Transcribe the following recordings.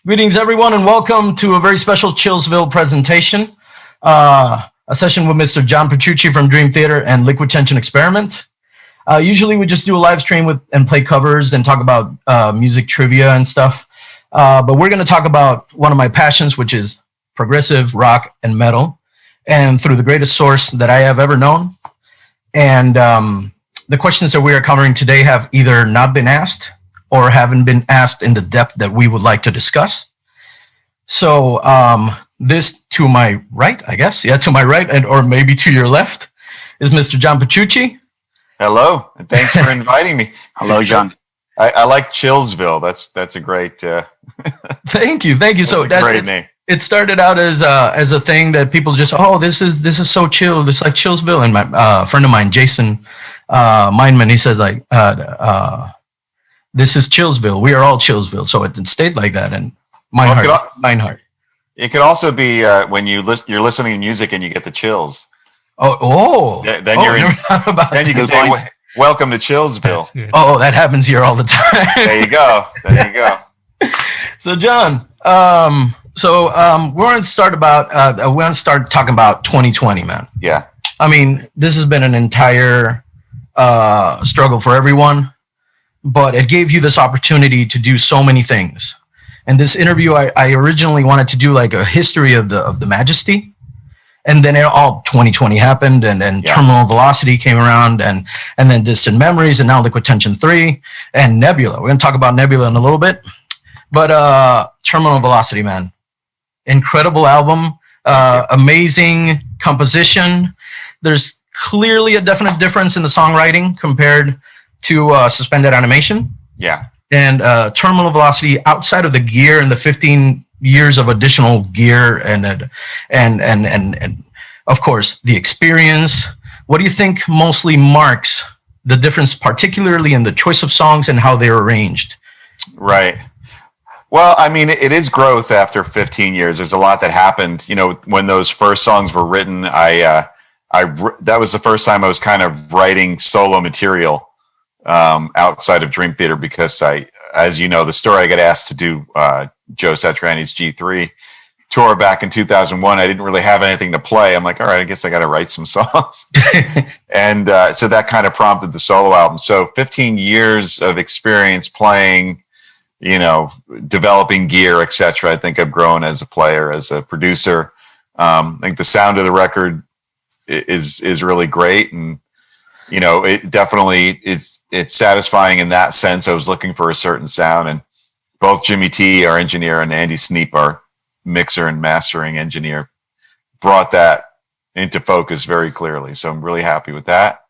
Greetings, everyone, and welcome to a very special ChillsVille presentation. A session with Mr. John Petrucci from Dream Theater and Liquid Tension Experiment. Usually we just do a live stream and play covers and talk about music trivia and stuff. But we're going to talk about one of my passions, which is progressive rock and metal, and through the greatest source that I have ever known. And the questions that we are covering today have either not been asked or haven't been asked in the depth that we would like to discuss. So this to my right, I guess, to my right, or maybe to your left, is Mr. John Petrucci. Hello, and thanks for inviting me. Hello, John. I like ChillsVille. That's a great. Thank you. So that's a great name. It started out as a thing that people just, this is so chill. This is like ChillsVille. And my friend of mine, Jason Meinman, he says like, this is ChillsVille. We are all ChillsVille. So it stayed like that. And Meinhardt. It could also be when you're listening to music and you get the chills. Then you can say, "Welcome to ChillsVille." Oh, that happens here all the time. There you go. So, John, we're going to start talking about 2020, man. Yeah. I mean, this has been an entire struggle for everyone, but it gave you this opportunity to do so many things. And this interview, I originally wanted to do like a history of the Majesty. And then all 2020 happened, and Terminal Velocity came around, and then Distant Memories, and now Liquid Tension 3, and Nebula. We're going to talk about Nebula in a little bit. But Terminal Velocity, man. Incredible album. Amazing composition. There's clearly a definite difference in the songwriting compared to Suspended Animation. Yeah. And Terminal Velocity, outside of the gear and the 15 years of additional gear and of course the experience, what do you think mostly marks the difference, particularly in the choice of songs and how they're arranged? Right. Well, I mean, it is growth after 15 years. There's a lot that happened. You know, when those first songs were written, that was the first time I was kind of writing solo material outside of Dream Theater, because as you know, the story, I got asked to do Joe Satriani's G3 tour back in 2001. I didn't really have anything to play. I'm like, all right, I guess I got to write some songs. And so that kind of prompted the solo album. So 15 years of experience playing, developing gear, etc. I think I've grown as a player, as a producer. I think the sound of the record is really great. And, it definitely it's satisfying in that sense. I was looking for a certain sound, and both Jimmy T, our engineer, and Andy Sneap, our mixer and mastering engineer, brought that into focus very clearly. So I'm really happy with that.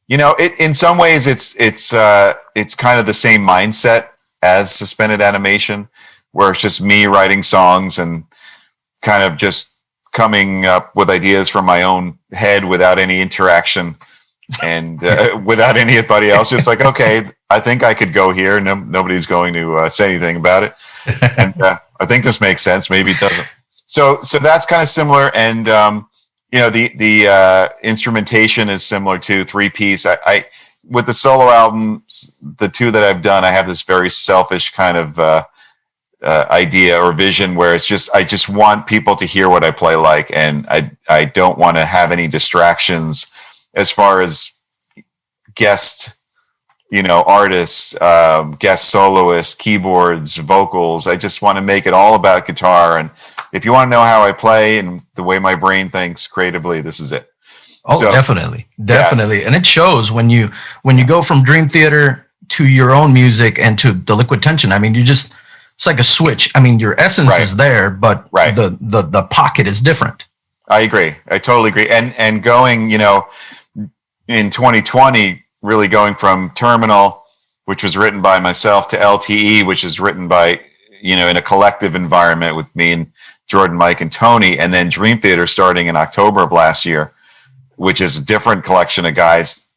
In some ways it's kind of the same mindset as Suspended Animation, where it's just me writing songs and kind of just coming up with ideas from my own head without any interaction and without anybody else. Just like, okay, I think I could go here. Nobody's going to say anything about it. And I think this makes sense. Maybe it doesn't. So that's kind of similar. And, the instrumentation is similar to 3-piece. I with the solo albums, the two that I've done, I have this very selfish kind of idea or vision where it's just, I just want people to hear what I play like, and I don't want to have any distractions as far as guest, artists, guest soloists, keyboards, vocals. I just want to make it all about guitar. And if you want to know how I play and the way my brain thinks creatively, this is it. Oh, so, definitely. Yeah. And it shows when you go from Dream Theater to your own music and to the Liquid Tension. I mean, it's like a switch. I mean, your essence is there, but the pocket is different. I agree. I totally agree. And going, in 2020, really going from Terminal, which was written by myself, to LTE, which is written by, in a collective environment with me and Jordan, Mike, and Tony, and then Dream Theater starting in October of last year, which is a different collection of guys.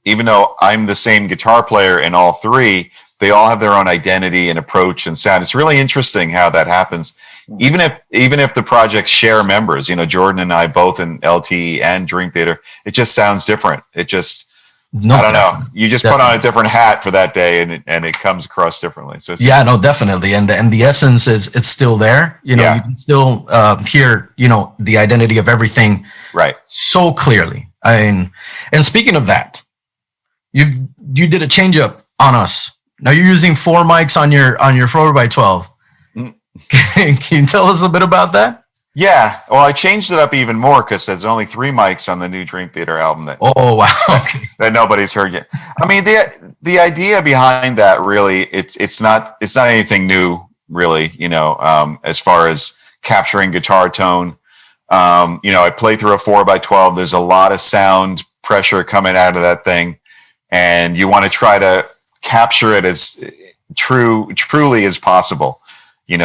Even though I'm the same guitar player in all three, they all have their own identity and approach and sound. It's really interesting how that happens. Even if the projects share members, Jordan and I both in LTE and Dream Theater, it just sounds different. It just, No, I don't know. definitely. You just put on a different hat for that day, and it comes across differently. So yeah, no, definitely, and the essence is it's still there. You know, Yeah. you can still hear the identity of everything right. so clearly. I mean, and speaking of that, you did a change up on us. Now you're using 4 mics on your 4x12. Mm. Can you tell us a bit about that? Yeah. Well, I changed it up even more because there's only 3 mics on the new Dream Theater album Oh wow! Okay. that nobody's heard yet. I mean, the idea behind that really, it's not anything new, really. As far as capturing guitar tone, I play through a 4x12. There's a lot of sound pressure coming out of that thing, and you want to try to capture it as truly as possible.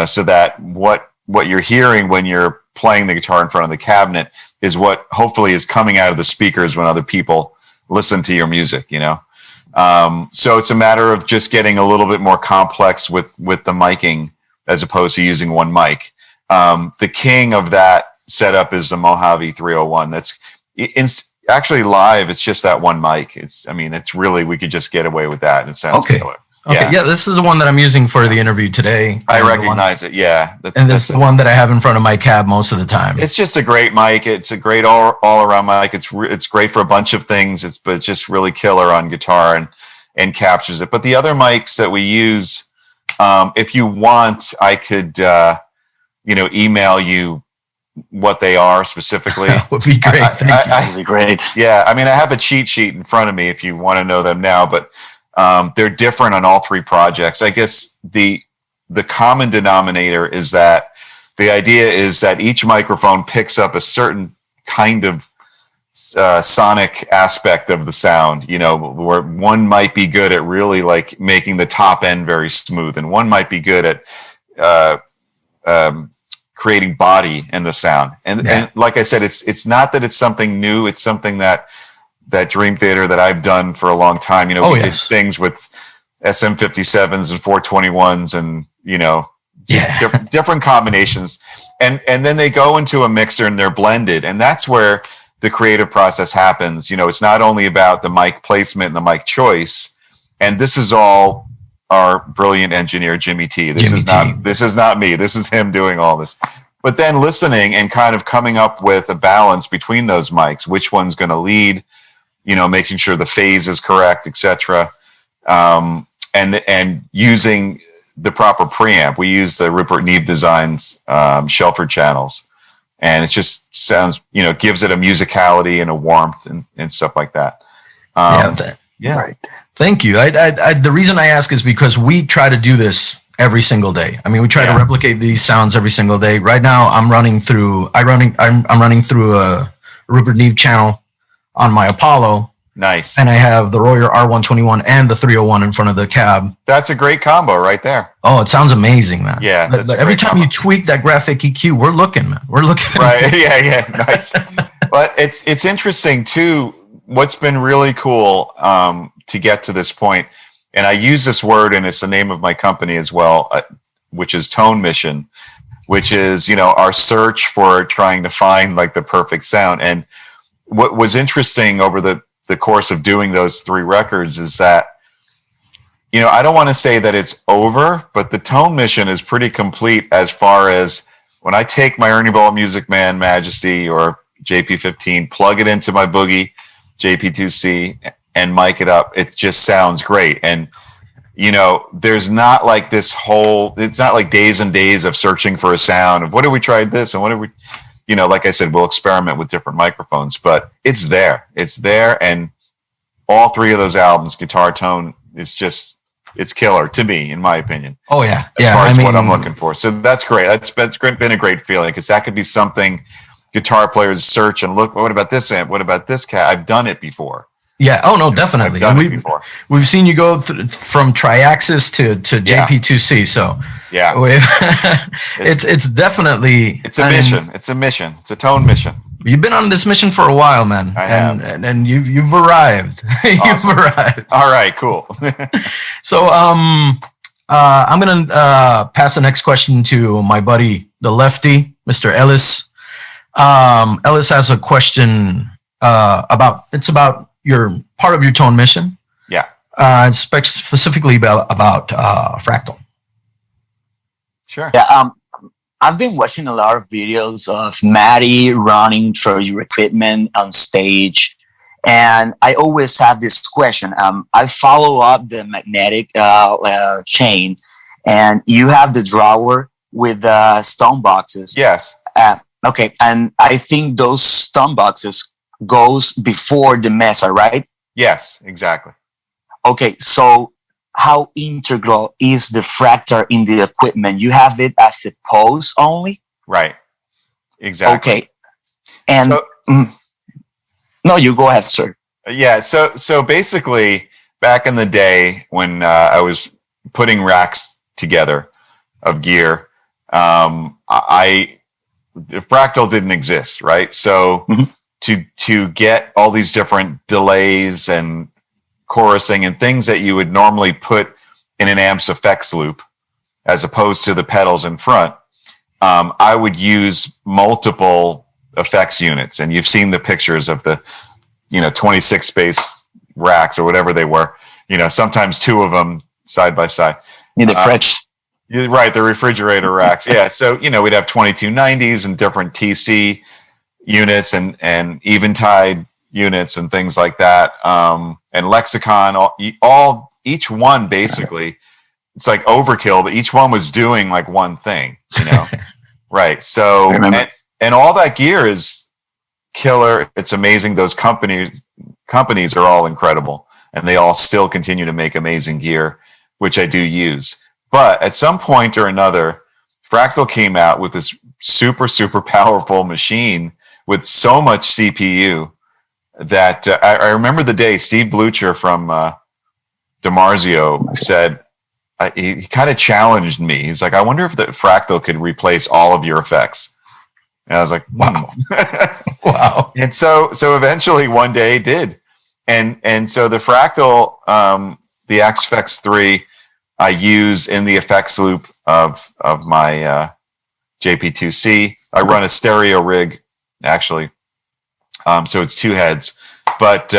So that what you're hearing when you're playing the guitar in front of the cabinet is what hopefully is coming out of the speakers when other people listen to your music. So it's a matter of just getting a little bit more complex with the miking as opposed to using 1 mic. The king of that setup is the Mojave 301. That's actually live. It's just that 1 mic. It's really, we could just get away with that. And it sounds killer. Okay, yeah, this is the one that I'm using for the interview today. I recognize it. Yeah, that's the one that I have in front of my cab most of the time. It's just a great mic. It's a great all around mic. It's great for a bunch of things. But it's just really killer on guitar and captures it. But the other mics that we use, if you want, I could email you what they are specifically. That would be great. That would be great. Yeah, I have a cheat sheet in front of me if you want to know them now, but they're different on all 3 projects. I guess the common denominator is that the idea is that each microphone picks up a certain kind of sonic aspect of the sound, where one might be good at really like making the top end very smooth, and one might be good at creating body in the sound. And like I said, it's not that it's something new. It's something that Dream Theater that I've done for a long time. We did things with SM57s and 421s and, different combinations. And then they go into a mixer and they're blended. And that's where the creative process happens. It's not only about the mic placement and the mic choice. And this is all our brilliant engineer, Jimmy T. This is not me. This is him doing all this. But then listening and kind of coming up with a balance between those mics, which one's going to lead, making sure the phase is correct, etc. And using the proper preamp. We use the Rupert Neve Designs Shelford channels, and it just sounds, gives it a musicality and a warmth and stuff like that. Right. Thank you. The reason I ask is because we try to do this every single day. We try to replicate these sounds every single day. Right now, I'm running through a Rupert Neve channel on my Apollo. Nice. And I have the Royer R121 and the 301 in front of the cab. That's a great combo right there. Oh, it sounds amazing, man. Yeah. But every time you tweak that graphic EQ, we're looking, man. We're looking. Right. Yeah. Nice. But it's interesting too. What's been really cool to get to this point, and I use this word, and it's the name of my company as well, which is Tone Mission, which is, our search for trying to find like the perfect sound. And what was interesting over the course of doing those 3 records is that, I don't want to say that it's over, but the Tone Mission is pretty complete as far as when I take my Ernie Ball Music Man Majesty or JP15, plug it into my Boogie JP2C and mic it up, it just sounds great. And, there's not like it's not like days and days of searching for a sound of what did we try this and what did we, like I said, we'll experiment with different microphones, but it's there. And all 3 of those albums, Guitar Tone, is just, it's killer to me, in my opinion. Oh yeah. As far as what I'm looking for. So that's great. That's been a great feeling, because that could be something guitar players search and look, what about this amp? What about this cat? I've done it before. Yeah. Oh no, definitely. I've done it before. We've seen you go from Triaxis to JP2C. So yeah, it's definitely it's a mission. It's a mission. It's a tone mission. You've been on this mission for a while, man. I have. And you've arrived. Awesome. You've arrived. All right, cool. So I'm gonna pass the next question to my buddy, the lefty, Mr. Ellis. Ellis has a question about your part of your tone mission. Yeah. Specifically about Fractal. Sure. Yeah. I've been watching a lot of videos of Maddie running through your equipment on stage. And I always have this question. I follow up the magnetic chain, and you have the drawer with the stone boxes. Yes. Okay. And I think those stone boxes goes before the mesa, right? Yes, exactly. Okay. So how integral is the fractal in the equipment? You have it as the pose only? Right. Exactly. Okay. And no, you go ahead, sir. Yeah. So basically, back in the day when I was putting racks together of gear, the Fractal didn't exist, right? So to get all these different delays and chorusing and things that you would normally put in an amp's effects loop, as opposed to the pedals in front, I would use multiple effects units. And you've seen the pictures of the 26 space racks or whatever they were, sometimes two of them side by side. In the fridge. Right. The refrigerator racks. Yeah. So, we'd have 2290s and different TC units and Eventide units and things like that. And Lexicon, each one basically, it's like overkill, but each one was doing like one thing, Right. So, and all that gear is killer. It's amazing. Those companies are all incredible, and they all still continue to make amazing gear, which I do use. But at some point or another, Fractal came out with this super, super powerful machine with so much CPU that I remember the day Steve Blucher from DiMarzio said, he kind of challenged me. He's like, I wonder if the Fractal could replace all of your effects. And I was like, wow. Wow. And so eventually one day it did. And so the Fractal, the XFX 3, I use in the effects loop of my JP2C. I run a stereo rig, actually. So it's two heads. But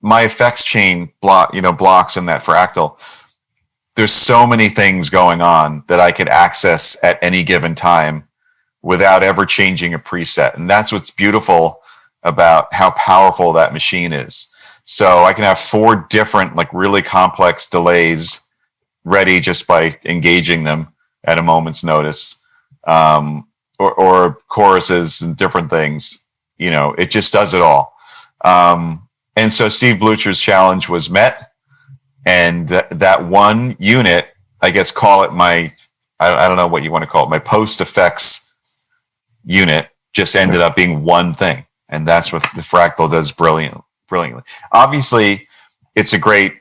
my effects chain blocks in that Fractal, there's so many things going on that I could access at any given time without ever changing a preset. And that's what's beautiful about how powerful that machine is. So I can have 4 different, really complex delays ready just by engaging them at a moment's notice, or choruses and different things. It just does it all. And so Steve Blucher's challenge was met, and that one unit, I guess, call it my, I don't know what you want to call it, my post effects unit, just ended up being one thing. And that's what the Fractal does brilliantly. Obviously, it's a great,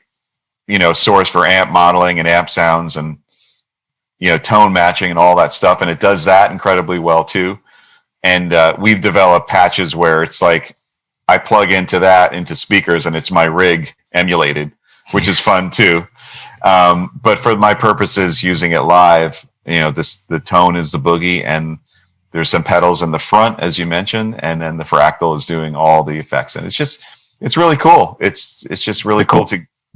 source for amp modeling and amp sounds and, tone matching and all that stuff. And it does that incredibly well too. And we've developed patches where it's like I plug into speakers and it's my rig emulated, which is fun too. But for my purposes, using it live, the tone is the boogie, and there's some pedals in the front, as you mentioned, and then the Fractal is doing all the effects. And it's really cool. It's just really cool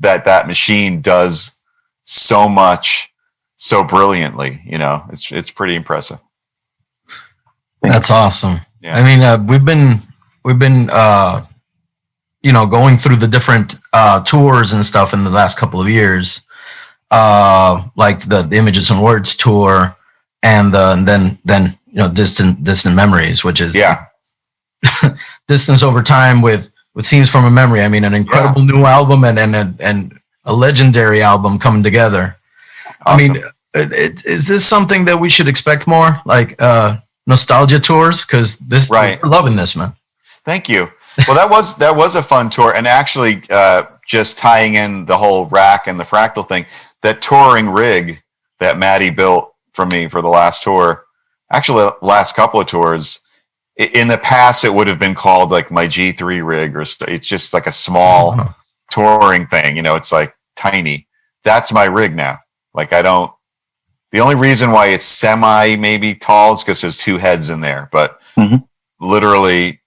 that machine does so much so brilliantly. It's pretty impressive. That's awesome. Yeah. I mean, we've been going through the different tours and stuff in the last couple of years, like the Images and Words tour, and then distant memories, which is distance over time with Scenes from a Memory. I mean, an incredible new album and a legendary album coming together. Awesome. I mean, is this something that we should expect more, like nostalgia tours? Because we're loving this, man. Thank you. Well, that was a fun tour, and actually, just tying in the whole rack and the Fractal thing, that touring rig that Maddie built for me for the last tour, actually last couple of tours. In the past, it would have been called like my G3 rig, or it's just like a small touring thing. It's like tiny. That's my rig now. The only reason why it's semi maybe tall is because there's 2 heads in there, but literally,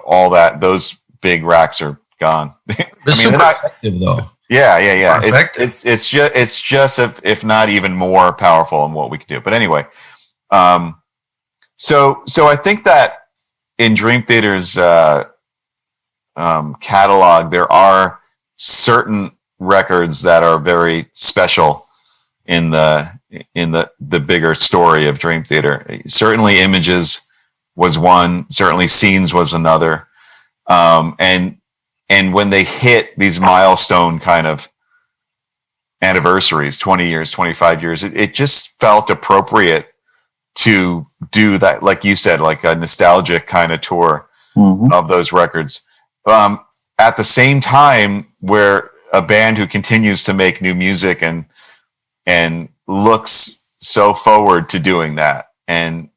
all those big racks are gone. It's super effective though. Yeah. It's just if not even more powerful in what we can do. But anyway, so I think that in Dream Theater's catalog, there are certain records that are very special in the bigger story of Dream Theater. Certainly, Images was one. Certainly, Scenes was another. And when they hit these milestone kind of anniversaries, 20 years, 25 years, it just felt appropriate to do that, like you said, like a nostalgic kind of tour of those records. At the same time, where a band who continues to make new music and looks so forward to doing that, and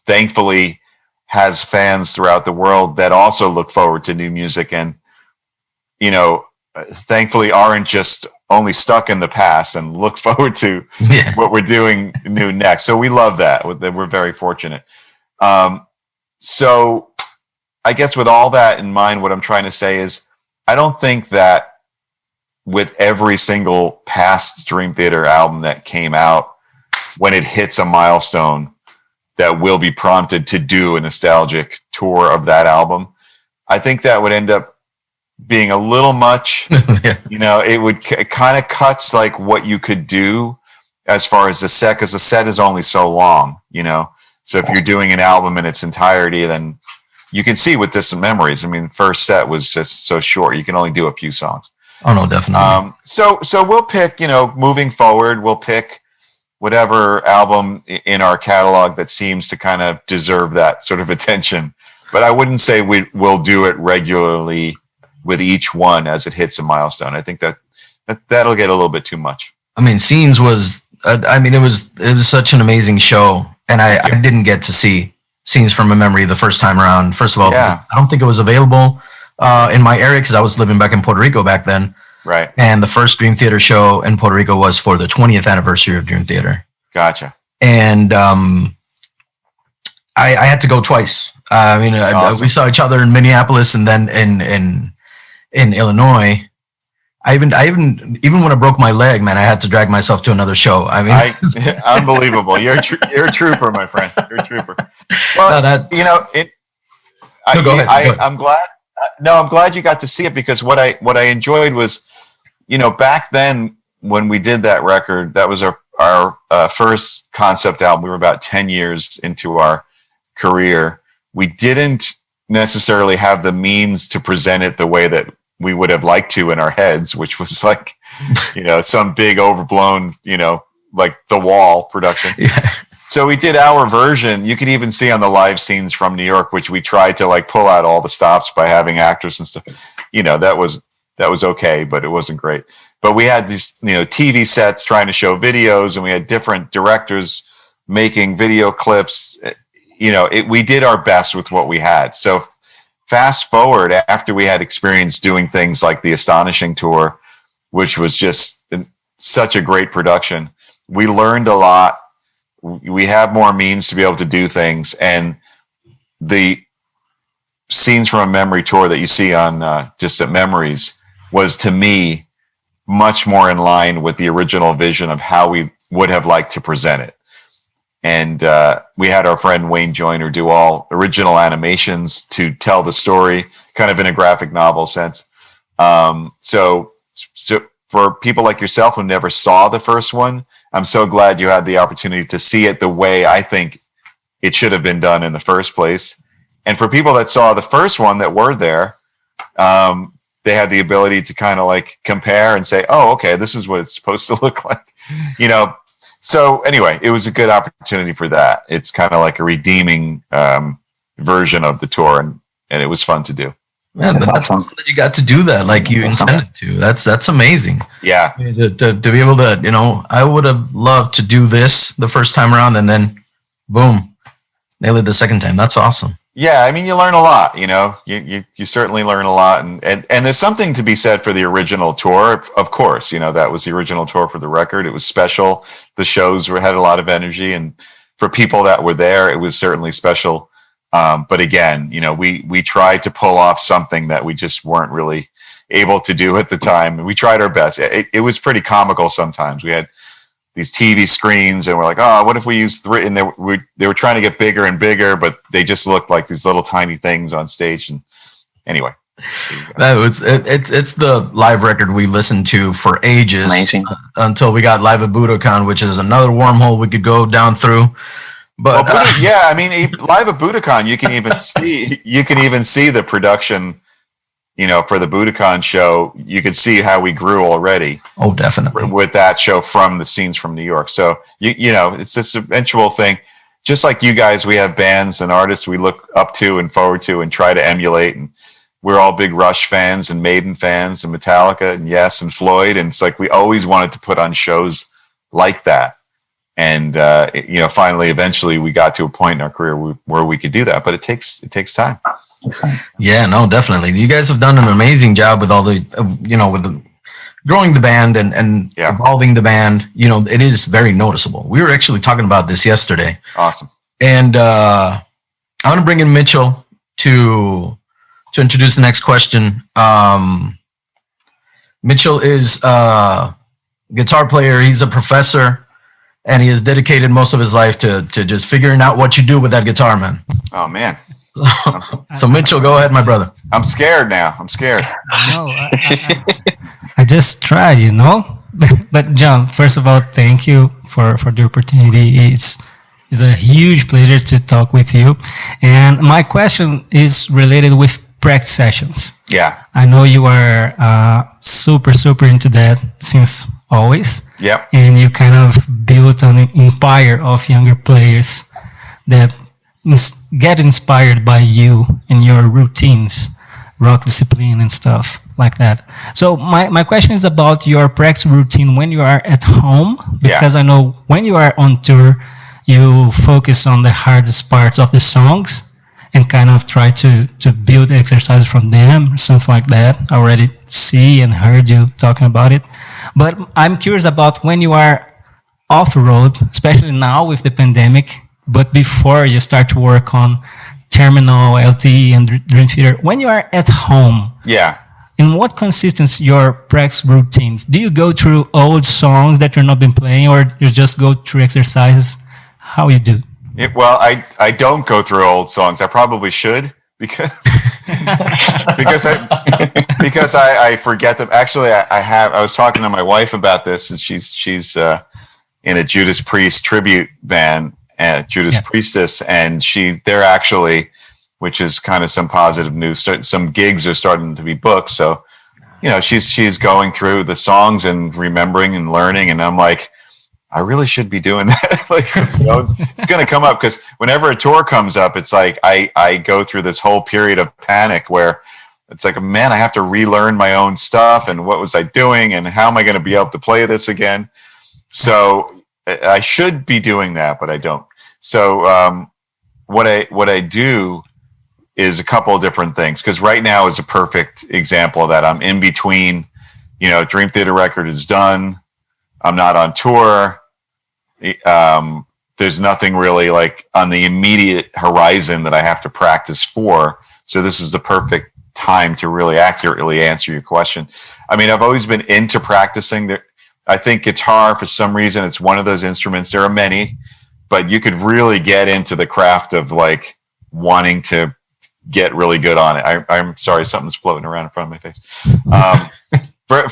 thankfully has fans throughout the world that also look forward to new music, and thankfully aren't just only stuck in the past and look forward to what we're doing new next. So we love that. We're very fortunate. So I guess with all that in mind, what I'm trying to say is I don't think that with every single past Dream Theater album that came out, when it hits a milestone, that will be prompted to do a nostalgic tour of that album. I think that would end up being a little much. It kind of cuts like what you could do as far as the set, because the set is only so long, so if you're doing an album in its entirety, then you can see with Distant Memories, I mean, first set was just so short, you can only do a few songs. Oh no, definitely. So we'll pick, moving forward, we'll pick whatever album in our catalog that seems to kind of deserve that sort of attention, but I wouldn't say we'll do it regularly with each one as it hits a milestone. I think that'll get a little bit too much. I mean, Scenes was, it was such an amazing show, and I didn't get to see Scenes from a Memory the first time around. First of all, I don't think it was available in my area because I was living back in Puerto Rico back then. Right. And the first Dream Theater show in Puerto Rico was for the 20th anniversary of Dream Theater. Gotcha. And I had to go twice. Awesome. We saw each other in Minneapolis and then in Illinois. I even when I broke my leg, man, I had to drag myself to another show. Unbelievable. You're a trooper, my friend. You're a trooper. Well, go ahead. I'm glad. I'm glad you got to see it, because what I enjoyed was, back then when we did that record, that was our first concept album. We were about 10 years into our career. We didn't necessarily have the means to present it the way that we would have liked to in our heads, which was like, some big overblown, like The Wall production. Yeah. So we did our version. You can even see on the live scenes from New York, which we tried to like pull out all the stops by having actors and stuff. That was okay, but it wasn't great. But we had these, TV sets trying to show videos, and we had different directors making video clips. We did our best with what we had. So fast forward, after we had experience doing things like the Astonishing Tour, which was just such a great production, we learned a lot. We have more means to be able to do things, and the Scenes from a Memory tour that you see on Distant Memories was, to me, much more in line with the original vision of how we would have liked to present it. And we had our friend Wayne Joyner do all original animations to tell the story, kind of in a graphic novel sense. So for people like yourself who never saw the first one, I'm so glad you had the opportunity to see it the way I think it should have been done in the first place. And for people that saw the first one that were there, they had the ability to kind of like compare and say, oh, okay, this is what it's supposed to look like, So anyway, it was a good opportunity for that. It's kind of like a redeeming version of the tour, and it was fun to do. Man, that's awesome that you got to do that like you intended to. That's amazing. Yeah. To be able to, I would have loved to do this the first time around, and then boom, nail it the second time. That's awesome. Yeah, I mean, you learn a lot, you certainly learn a lot. And there's something to be said for the original tour. Of course, that was the original tour for the record. It was special. The shows had a lot of energy. And for people that were there, it was certainly special But again, we tried to pull off something that we just weren't really able to do at the time. We tried our best. It was pretty comical sometimes. We had these TV screens and we're like, oh, what if we use 3? And they were trying to get bigger and bigger, but they just looked like these little tiny things on stage. And anyway. No, it's the live record we listened to for ages. Amazing. Until we got live at Budokan, which is another wormhole we could go down through. But I mean, live at Budokan, you can even see the production. For the Budokan show, you could see how we grew already. Oh, definitely. With that show from the scenes from New York. So it's this eventual thing. Just like you guys, we have bands and artists we look up to and forward to and try to emulate. And we're all big Rush fans and Maiden fans and Metallica and Yes and Floyd. And it's like we always wanted to put on shows like that. And finally, eventually, we got to a point in our career where we could do that. But it takes time. Yeah, no, definitely. You guys have done an amazing job with all the, with the growing the band and evolving the band. It is very noticeable. We were actually talking about this yesterday. Awesome. And I want to bring in Michell to introduce the next question. Michell is a guitar player. He's a professor, and he has dedicated most of his life to just figuring out what you do with that guitar, man. Oh, man. So Michell, go ahead, my brother. I'm scared now. I'm scared. No, I just tried, But John, first of all, thank you for the opportunity. It's a huge pleasure to talk with you. And my question is related with practice sessions. Yeah. I know you are super into that since always. Yep. And you kind of built an empire of younger players that get inspired by you and your routines, rock discipline and stuff like that. So my question is about your practice routine when you are at home, because I know when you are on tour, you focus on the hardest parts of the songs and kind of try to build exercises from them, something like that. I already see and heard you talking about it. But I'm curious about when you are off the road, especially now with the pandemic, but before you start to work on Terminal, LTE, and Dream Theater, when you are at home, in what consists your practice routines? Do you go through old songs that you've not been playing, or you just go through exercises? How you do? I don't go through old songs. I probably should because I forget them. Actually, I was talking to my wife about this, and she's in a Judas Priest tribute band. Judas Priestess, and they're actually, which is kind of some positive news. Some gigs are starting to be booked, so she's going through the songs and remembering and learning, and I'm like, I really should be doing that. It's going to come up because whenever a tour comes up, it's like I go through this whole period of panic where it's like, man, I have to relearn my own stuff and what was I doing and how am I going to be able to play this again? So I should be doing that, but I don't. So what I do is a couple of different things, because right now is a perfect example of that. I'm in between, Dream Theater record is done. I'm not on tour. There's nothing really like on the immediate horizon that I have to practice for. So this is the perfect time to really accurately answer your question. I mean, I've always been into practicing. I think guitar, for some reason, it's one of those instruments. There are many, but you could really get into the craft of like wanting to get really good on it. I'm sorry, something's floating around in front of my face.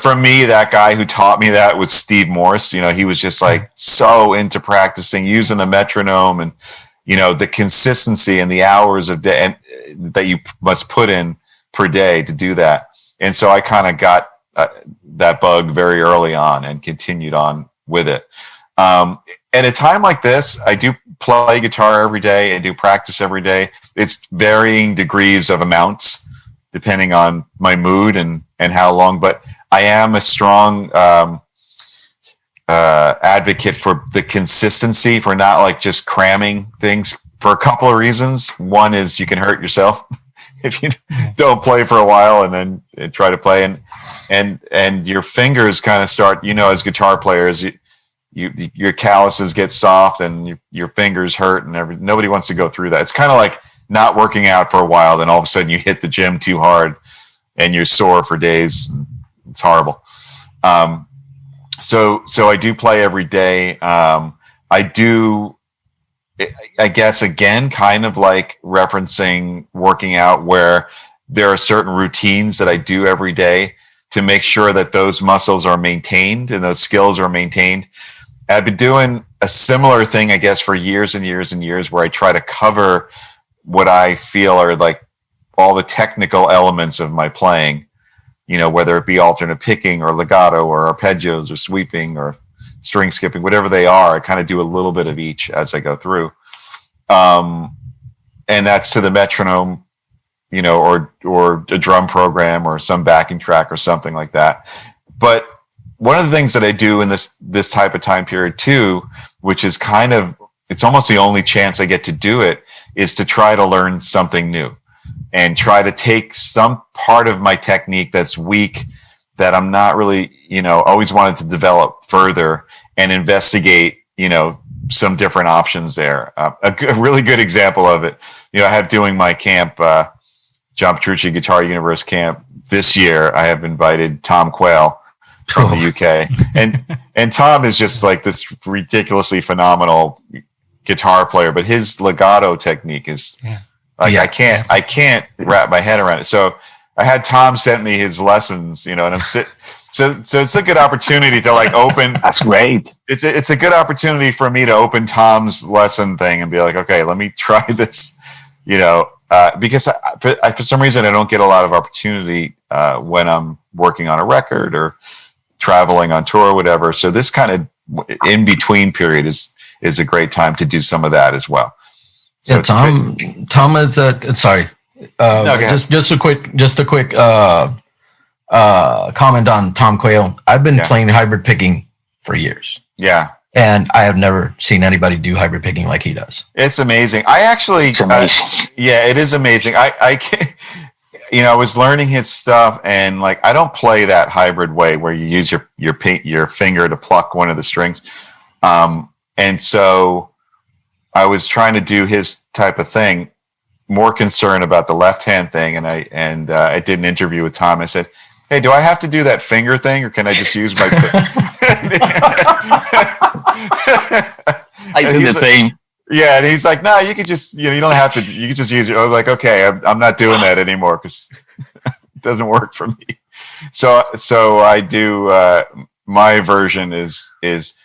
For me, that guy who taught me that was Steve Morse. He was just like so into practicing, using the metronome and, the consistency and the hours of day that you must put in per day to do that. And so I kind of got that bug very early on and continued on with it. At a time like this, I do play guitar every day and do practice every day. It's varying degrees of amounts depending on my mood and how long, but I am a strong advocate for the consistency, for not like just cramming things, for a couple of reasons. One is you can hurt yourself if you don't play for a while and then try to play, and your fingers kind of start, as guitar players, your calluses get soft and your fingers hurt, and nobody wants to go through that. It's kind of like not working out for a while, then all of a sudden you hit the gym too hard and you're sore for days. It's horrible. So I do play every day. I do, I guess, again, kind of like referencing working out, where there are certain routines that I do every day to make sure that those muscles are maintained and those skills are maintained. I've been doing a similar thing, I guess, for years and years and years, where I try to cover what I feel are like all the technical elements of my playing, you know, whether it be alternate picking or legato or arpeggios or sweeping or string skipping, whatever they are. I kind of do a little bit of each as I go through. And that's to the metronome, you know, or a drum program or some backing track or something like that. But one of the things that I do in this type of time period too, which is kind of, it's almost the only chance I get to do it, is to try to learn something new and try to take some part of my technique that's weak, that I'm not really, you know, always wanted to develop further and investigate, you know, some different options there. A really good example of it, you know, I have doing my camp, John Petrucci Guitar Universe camp this year. I have invited Tom Quayle from the UK, and Tom is just like this ridiculously phenomenal guitar player, but his legato technique is like, I can't wrap my head around it. So I had Tom send me his lessons, you know, and so it's a good opportunity to like open. That's great. It's a good opportunity for me to open Tom's lesson thing and be like, okay, let me try this, you know, because for some reason I don't get a lot of opportunity when I'm working on a record or traveling on tour or whatever. So this kind of in between period is a great time to do some of that as well. So yeah, Tom is sorry. Just a quick comment on Tom Quayle. I've been playing hybrid picking for years. Yeah. And I have never seen anybody do hybrid picking like he does. It's amazing. I actually, it's amazing. Yeah, it is amazing. I you know, I was learning his stuff, and like, I don't play that hybrid way where you use your finger to pluck one of the strings. And so I was trying to do his type of thing, more concerned about the left hand thing. And I did an interview with Tom. I said, hey, do I have to do that finger thing, or can I just use my I see the same. Yeah, and he's like, no, you could just, you know, you don't have to, you could just use it. I was like, okay, I'm not doing that anymore because it doesn't work for me. So I do, my version is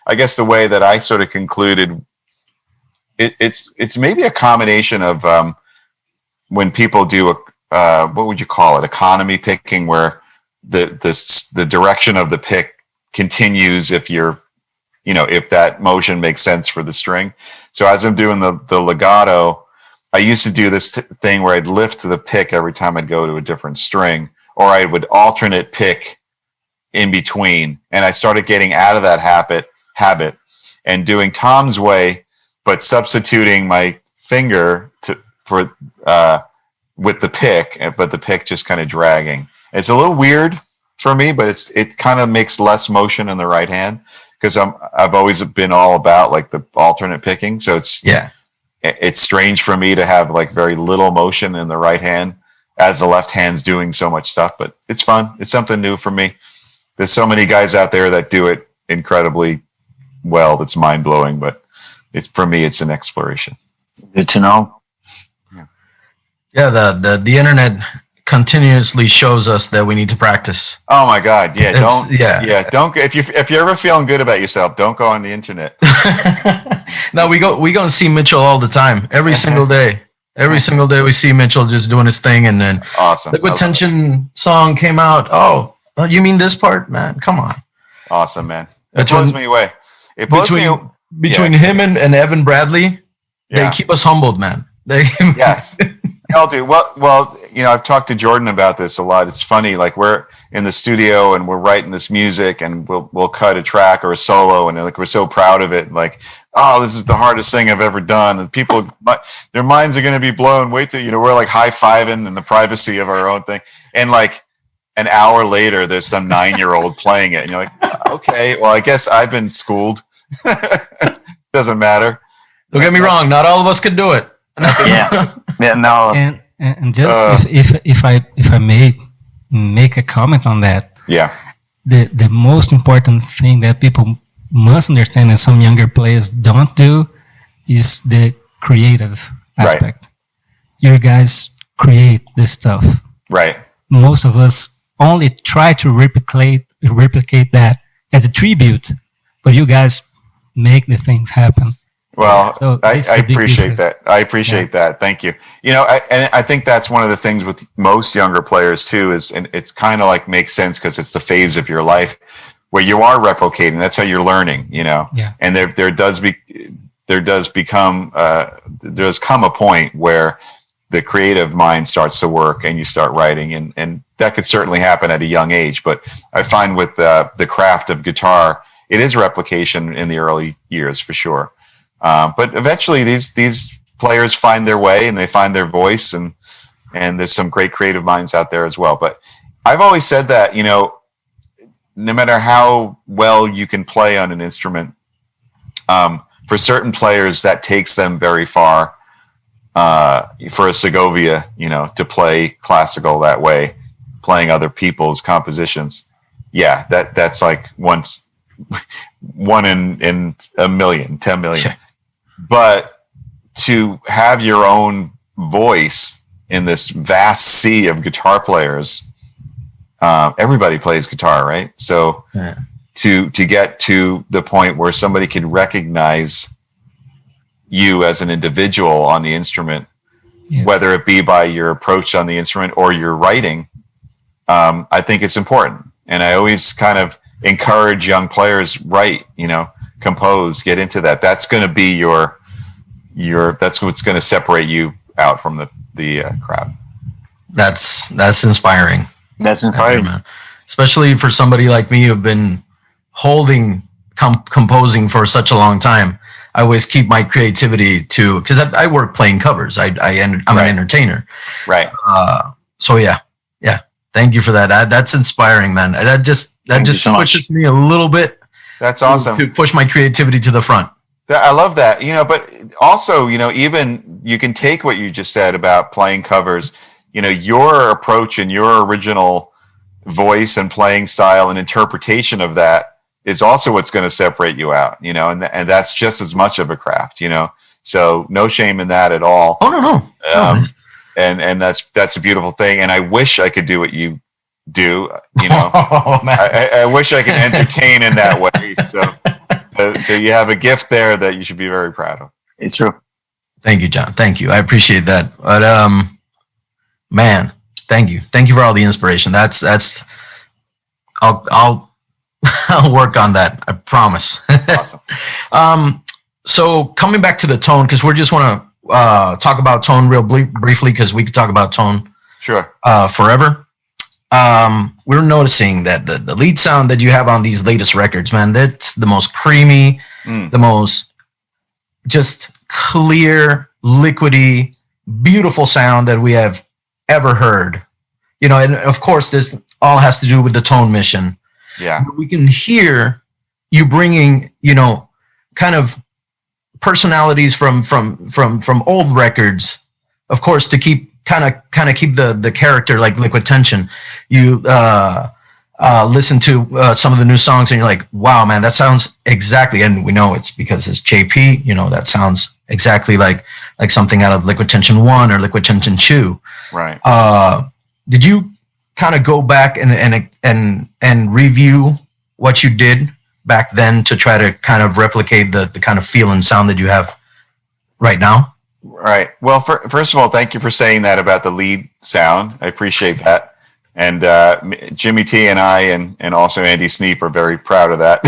I guess the way that I sort of concluded, it's maybe a combination of when people do what would you call it, economy picking, where the direction of the pick continues if you're, you know, if that motion makes sense for the string. So as I'm doing the legato, I used to do this thing where I'd lift the pick every time I'd go to a different string, or I would alternate pick in between. And I started getting out of that habit and doing Tom's way, but substituting my finger with the pick, but the pick just kind of dragging. It's a little weird for me, but it kind of makes less motion in the right hand, because I've always been all about like the alternate picking. So it's strange for me to have like very little motion in the right hand as the left hand's doing so much stuff, but it's fun. It's something new for me. There's so many guys out there that do it incredibly well. That's mind blowing, but for me, it's an exploration. Good to know. Yeah. The internet continuously shows us that we need to practice. Oh my God. Yeah. Don't, if you're ever feeling good about yourself, don't go on the internet. No, we go and see Michell all the time. Every single day. Every single day we see Michell just doing his thing. And then awesome. Liquid Tension song came out. Oh, you mean this part, man? Come on. Awesome, man. It blows me away. It blows between him and Evan Bradley, they keep us humbled, man. Yes. I'll do. Well, you know, I've talked to Jordan about this a lot. It's funny, like we're in the studio and we're writing this music, and we'll cut a track or a solo, and like we're so proud of it. Like, oh, this is the hardest thing I've ever done, and people, their minds are going to be blown. Wait till, you know, we're like high-fiving in the privacy of our own thing, and like an hour later, there's some 9-year-old playing it, and you're like, okay, well, I guess I've been schooled. Doesn't matter. Don't get me wrong. Not all of us could do it. Yeah, no. And just if I may make a comment on that, Yeah. the most important thing that people must understand and some younger players don't do is the creative aspect. You guys create this stuff. Right. Most of us only try to replicate that as a tribute, but you guys make the things happen. Well, So I this is a big appreciate difference. that. I appreciate that. Thank you. You know, and I think that's one of the things with most younger players too, is, and it's kind of like makes sense because it's the phase of your life where you are replicating. That's how you're learning, you know. Yeah. And there does come a point where the creative mind starts to work and you start writing, and that could certainly happen at a young age. But I find with the craft of guitar, it is replication in the early years for sure. But eventually these players find their way and they find their voice, and there's some great creative minds out there as well. But I've always said that, you know, no matter how well you can play on an instrument, for certain players that takes them very far. For a Segovia, you know, to play classical that way, playing other people's compositions. Yeah, that's like one in a million, 10 million. Sure. But to have your own voice in this vast sea of guitar players, everybody plays guitar, right? So to get to the point where somebody can recognize you as an individual on the instrument, whether it be by your approach on the instrument or your writing, I think it's important. And I always kind of encourage young players, write, you know, compose, get into that. That's going to be your that's what's going to separate you out from the crowd. That's inspiring. That's inspiring. Especially for somebody like me who've been holding composing for such a long time. I always keep my creativity to, because I work playing covers. I'm an entertainer. Right. So yeah. Thank you for that. That's inspiring, man. That just pushes me a little bit. That's awesome. To push my creativity to the front. I love that. You know, but also, you know, even you can take what you just said about playing covers, you know, your approach and your original voice and playing style and interpretation of that is also what's going to separate you out, you know, and that's just as much of a craft, you know, so no shame in that at all. Oh, no. And that's a beautiful thing. And I wish I could do what you do, you know. I wish I could entertain in that way. So you have a gift there that you should be very proud of. It's true. Thank you, John. Thank you. I appreciate that. But man, thank you for all the inspiration. That's I'll work on that. I promise. Awesome. So coming back to the tone, because we just want to talk about tone real briefly, because we could talk about tone forever. We're noticing that the lead sound that you have on these latest records, man, that's the most creamy, the most just clear, liquidy, beautiful sound that we have ever heard. You know, and of course, this all has to do with the tone mission. Yeah. We can hear you bringing, you know, kind of personalities from old records, of course, to keep kind of keep the character, like Liquid Tension. You listen to some of the new songs and you're like, wow, man, that sounds exactly, and we know it's because it's JP, you know, that sounds exactly like something out of Liquid Tension 1 or Liquid Tension 2. Right. Did you kind of go back and review what you did back then to try to kind of replicate the kind of feel and sound that you have right now? Right. Well, first of all, thank you for saying that about the lead sound. I appreciate that. And Jimmy T and I and also Andy Sneap are very proud of that.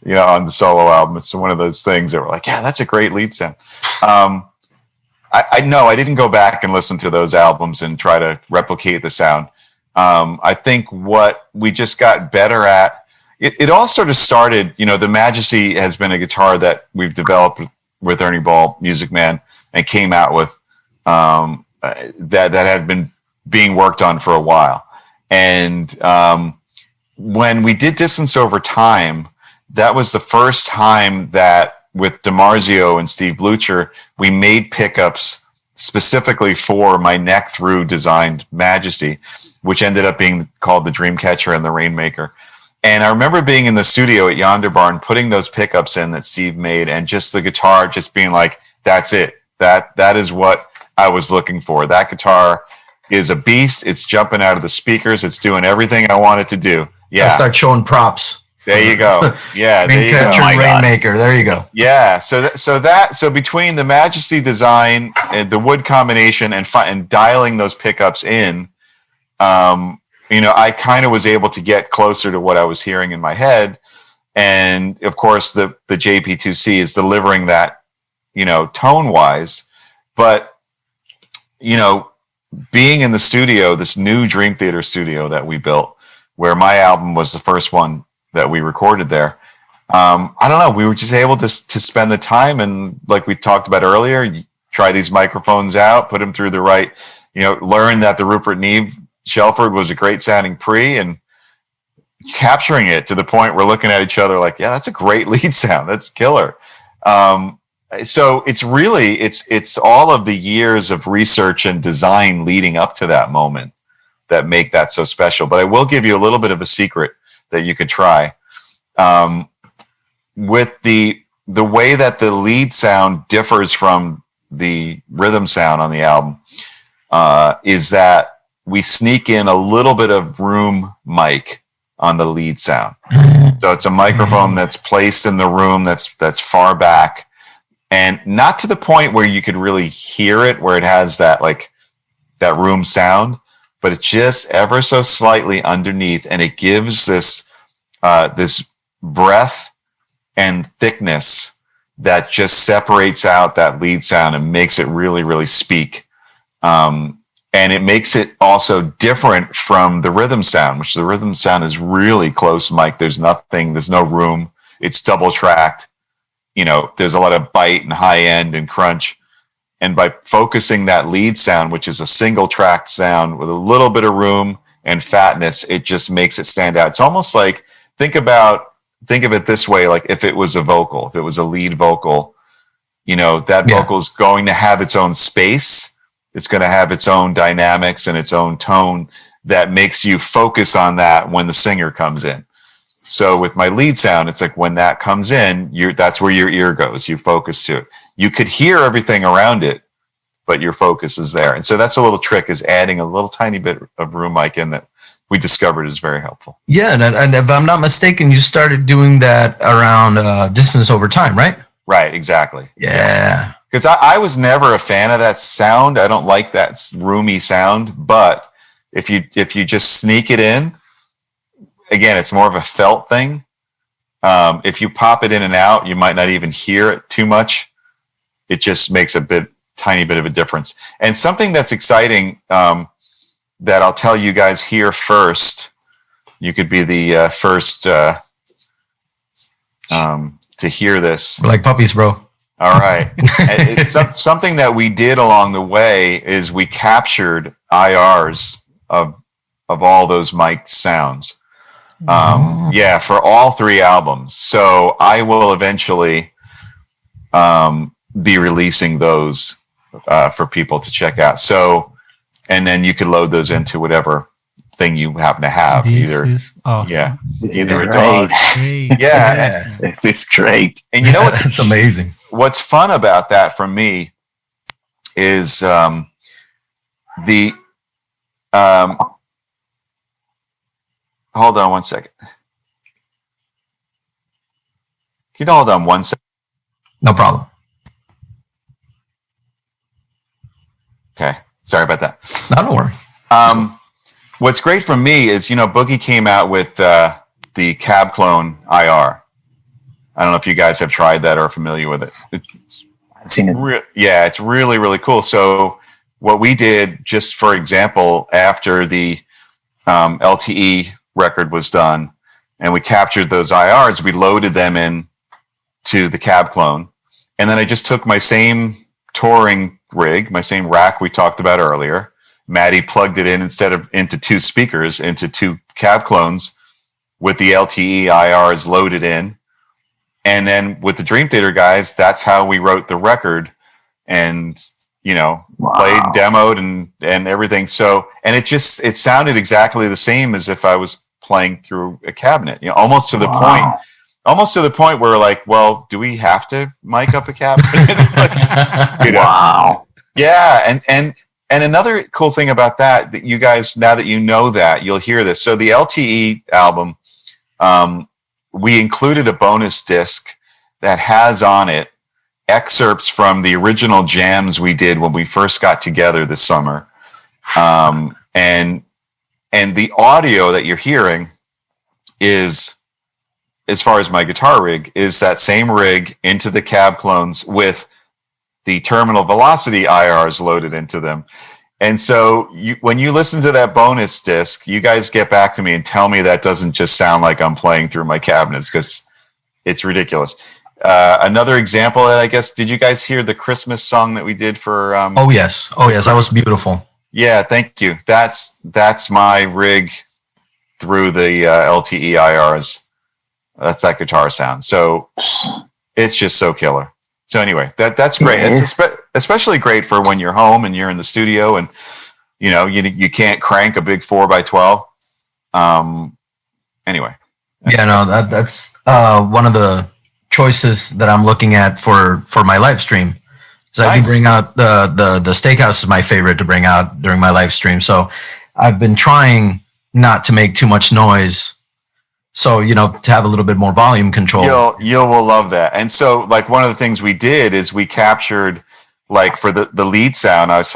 You know, on the solo album, it's one of those things that we're like, yeah, that's a great lead sound. I know I didn't go back and listen to those albums and try to replicate the sound. I think what we just got better at, it all sort of started, you know, the Majesty has been a guitar that we've developed with Ernie Ball, Music Man, and came out with that had been being worked on for a while. And when we did Distance Over Time, that was the first time that with DiMarzio and Steve Blucher, we made pickups specifically for my neck through designed Majesty, which ended up being called the Dreamcatcher and the Rainmaker. And I remember being in the studio at Yonder Barn, putting those pickups in that Steve made, and just the guitar just being like, that's it. That is what I was looking for. That guitar is a beast. It's jumping out of the speakers. It's doing everything I want it to do. Yeah. I start showing props. There you go. Yeah. There you go. Dreamcatcher, Rainmaker. There you go. Yeah. So between the Majesty design and the wood combination and dialing those pickups in, I kind of was able to get closer to what I was hearing in my head. And of course, the JP2C is delivering that, tone wise. But, being in the studio, this new Dream Theater studio that we built, where my album was the first one that we recorded there, I don't know, we were just able to spend the time, and like we talked about earlier, you try these microphones out, put them through the right, learn that the Rupert Neve Shelford was a great sounding pre, and capturing it to the point we're looking at each other like, yeah, that's a great lead sound. That's killer. So it's really, it's all of the years of research and design leading up to that moment that make that so special. But I will give you a little bit of a secret that you could try. With the way that the lead sound differs from the rhythm sound on the album, is that we sneak in a little bit of room mic on the lead sound. So it's a microphone that's placed in the room that's far back, and not to the point where you could really hear it, where it has that room sound, but it's just ever so slightly underneath, and it gives this breadth and thickness that just separates out that lead sound and makes it really, really speak. And it makes it also different from the rhythm sound, which the rhythm sound is really close mic. There's no room. It's double tracked. There's a lot of bite and high end and crunch. And by focusing that lead sound, which is a single track sound with a little bit of room and fatness, it just makes it stand out. It's almost like, think of it this way, like if it was a vocal, if it was a lead vocal, that vocal is going to have its own space. It's going to have its own dynamics and its own tone that makes you focus on that when the singer comes in. So with my lead sound, it's like when that comes in, that's where your ear goes. You focus to it. You could hear everything around it, but your focus is there. And so that's a little trick, is adding a little tiny bit of room mic in that we discovered is very helpful. Yeah, and if I'm not mistaken, you started doing that around Distance Over Time, right? Right, exactly. Yeah. Because I was never a fan of that sound. I don't like that roomy sound. But if you just sneak it in, again, it's more of a felt thing. If you pop it in and out, you might not even hear it too much. It just makes a tiny bit of a difference. And something that's exciting, that I'll tell you guys here first. You could be the first to hear this. We're like puppies, bro. All right. It's something that we did along the way is we captured IRs of all those mic sounds. Yeah, for all three albums. So I will eventually be releasing those for people to check out. So, and then you could load those into whatever thing you happen to have. This is awesome. Yeah, either a Great. dog. Great. Yeah. This is great. And you know what's That's amazing. What's fun about that for me is hold on one second. Can you hold on one second? No problem. Okay. Sorry about that. No, don't worry. What's great for me is, Boogie came out with the Cab Clone IR. I don't know if you guys have tried that or are familiar with it. I've seen it. Yeah, it's really, really cool. So what we did, just for example, after the LTE record was done and we captured those IRs, we loaded them in to the Cab Clone. And then I just took my same touring rig, my same rack we talked about earlier. Maddie plugged it in into two speakers, into two Cab Clones with the LTE IRs loaded in. And then with the Dream Theater guys, that's how we wrote the record. And played, demoed, and everything. So, and it sounded exactly the same as if I was playing through a cabinet, almost to the point where like, well, do we have to mic up a cabinet? Wow. Yeah. And another cool thing about that you guys, now that you know that, you'll hear this. So the LTE album, we included a bonus disc that has on it excerpts from the original jams we did when we first got together this summer. And the audio that you're hearing is, as far as my guitar rig, is that same rig into the cab clones with the terminal velocity IRs loaded into them. And so when you listen to that bonus disc, you guys get back to me and tell me that doesn't just sound like I'm playing through my cabinets, because it's ridiculous. Another example, I guess, did you guys hear the Christmas song that we did for? Oh yes, that was beautiful. Yeah, thank you. That's my rig through the LTE IRs. That's that guitar sound. So it's just so killer. So anyway, that's great. It's especially great for when you're home and you're in the studio and you can't crank a big 4x12. Anyway. Yeah, no, that's one of the choices that I'm looking at for my live stream. So I can bring out the Steakhouse is my favorite to bring out during my live stream. So I've been trying not to make too much noise. So, to have a little bit more volume control. You will love that. And so, like, one of the things we did is we captured, like, for the lead sound, I was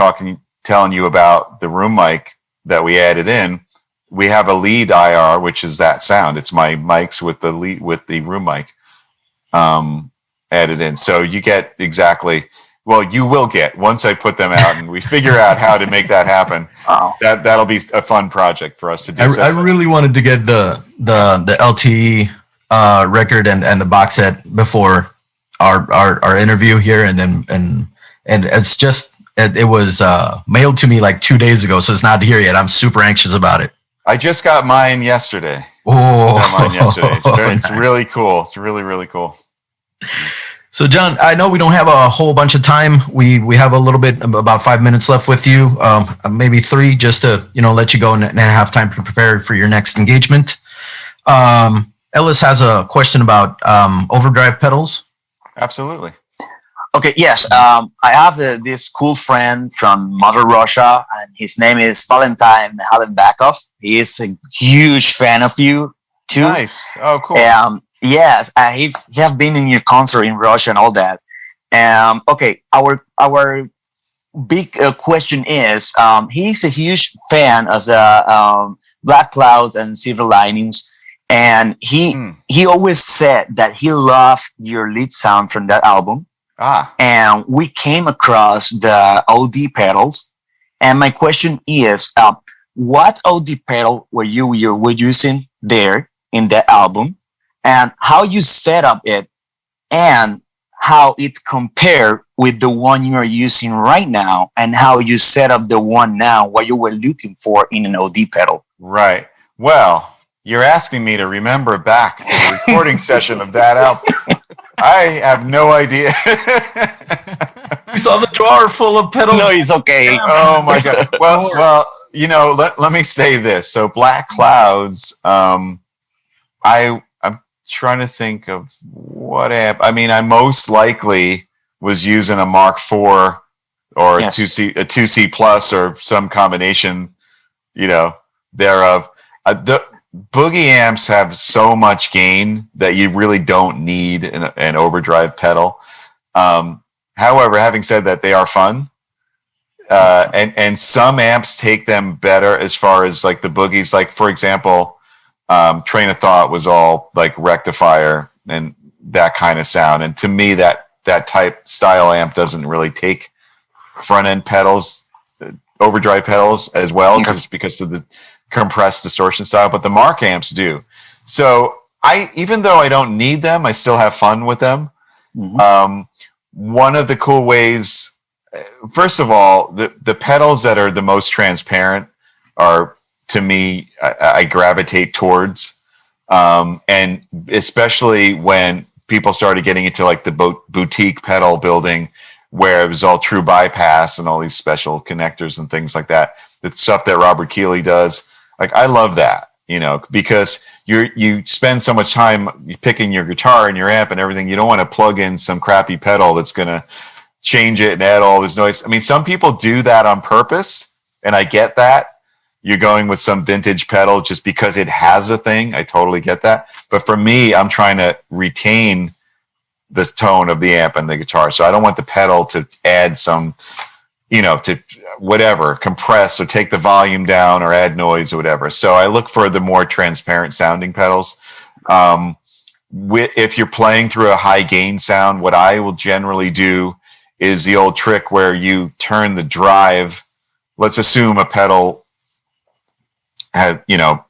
telling you about the room mic that we added in. We have a lead IR, which is that sound. It's my mics with the room mic added in. So you get exactly, well, you will get, once I put them out and we figure out how to make that happen. Wow. That'll be a fun project for us to do. I really wanted to get the LTE record and the box set before our interview here, and it's just it was mailed to me like 2 days ago, so it's not here yet. I'm super anxious about it. I just got mine yesterday. It's really cool. It's really, really cool. So, John, I know we don't have a whole bunch of time. We have a little bit, about 5 minutes left with you, maybe 3, just to let you go and have time to prepare for your next engagement. Ellis has a question about overdrive pedals. Absolutely. Okay, yes. I have this cool friend from Mother Russia, and his name is Valentine Halenbakov. He is a huge fan of you, too. Nice. Oh, cool. Yes, he have been in your concert in Russia and all that. Okay, our big question is, he's a huge fan of the Black Clouds and Silver Linings, and he always said that he loved your lead sound from that album. And we came across the OD pedals, and my question is, what OD pedal were you using there in that album? And how you set up it, and how it compared with the one you are using right now, and how you set up the one now, what you were looking for in an OD pedal. Right. Well, you're asking me to remember back to the recording session of that album. I have no idea. We saw the drawer full of pedals. No, it's okay. Oh my God. Well, let me say this. So Black Clouds, I'm trying to think of what amp. I mean, I most likely was using a Mark IV or a 2C Plus or some combination, thereof. The Boogie amps have so much gain that you really don't need an overdrive pedal. However, having said that, they are fun. And some amps take them better as far as like the Boogies. Like, for example, Train of Thought was all like rectifier and that kind of sound. And to me, that type style amp doesn't really take front end pedals, overdrive pedals as well, just because of the compressed distortion style, but the Mark amps do. So even though I don't need them, I still have fun with them. Mm-hmm. One of the cool ways, first of all, the pedals that are the most transparent are, to me, I gravitate towards. And especially when people started getting into like the boutique pedal building, where it was all true bypass and all these special connectors and things like that. The stuff that Robert Keeley does, like I love that, because you spend so much time picking your guitar and your amp and everything. You don't want to plug in some crappy pedal that's going to change it and add all this noise. I mean, some people do that on purpose, and I get that. You're going with some vintage pedal just because it has a thing. I totally get that. But for me, I'm trying to retain the tone of the amp and the guitar. So I don't want the pedal to add some, to whatever, compress or take the volume down or add noise or whatever. So I look for the more transparent sounding pedals. If you're playing through a high gain sound, what I will generally do is the old trick where you turn the drive. Let's assume a pedal has,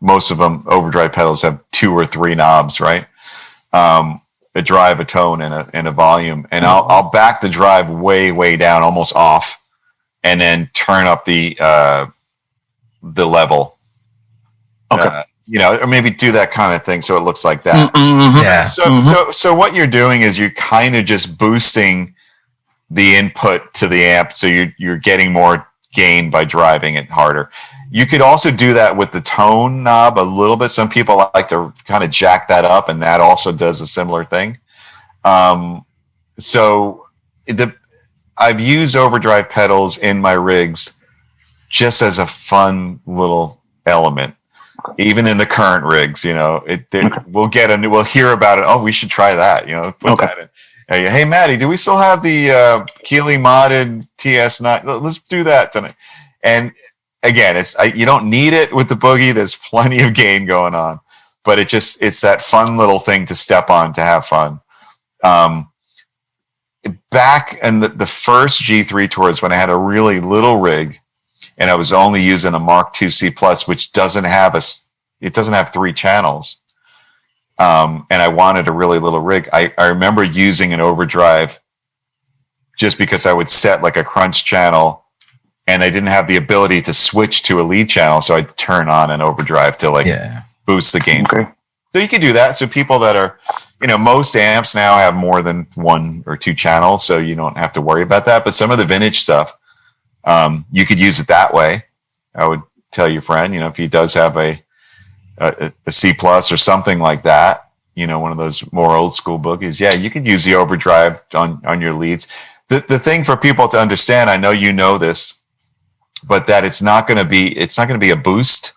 most of them overdrive pedals have 2 or 3 knobs, right? A drive, a tone, and a volume, and I'll back the drive way down, almost off, and then turn up the level. Okay. Or maybe do that kind of thing so it looks like that. Mm-hmm. Yeah. So what you're doing is you're kind of just boosting the input to the amp, so you're getting more gain by driving it harder. You could also do that with the tone knob a little bit. Some people like to kind of jack that up, and that also does a similar thing. So I've used overdrive pedals in my rigs just as a fun little element. Even in the current rigs, we'll hear about it. Oh, we should try that. Put that in. Hey, Maddie, do we still have the Keeley modded TS9? Let's do that tonight. And again, you don't need it with the boogie. There's plenty of gain going on, but it's that fun little thing to step on to have fun. Back in the first G3 tours, when I had a really little rig and I was only using a Mark II C+, which doesn't have 3 channels. And I wanted a really little rig. I remember using an overdrive just because I would set like a crunch channel, and I didn't have the ability to switch to a lead channel, so I'd turn on an overdrive to boost the gain. Okay. So you can do that. So people that are, most amps now have more than 1 or 2 channels, so you don't have to worry about that. But some of the vintage stuff, you could use it that way. I would tell your friend, if he does have a C+ or something like that, one of those more old school boogies. Yeah, you could use the overdrive on your leads. The thing for people to understand, I know you know this, but that it's not going to be a boost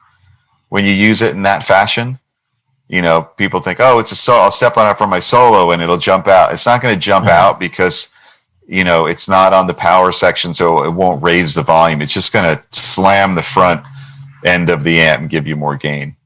when you use it in that fashion. People think, oh, it's a solo. I'll step on it for my solo and it'll jump out. It's not going to jump out because it's not on the power section, so it won't raise the volume. It's just going to slam the front end of the amp and give you more gain.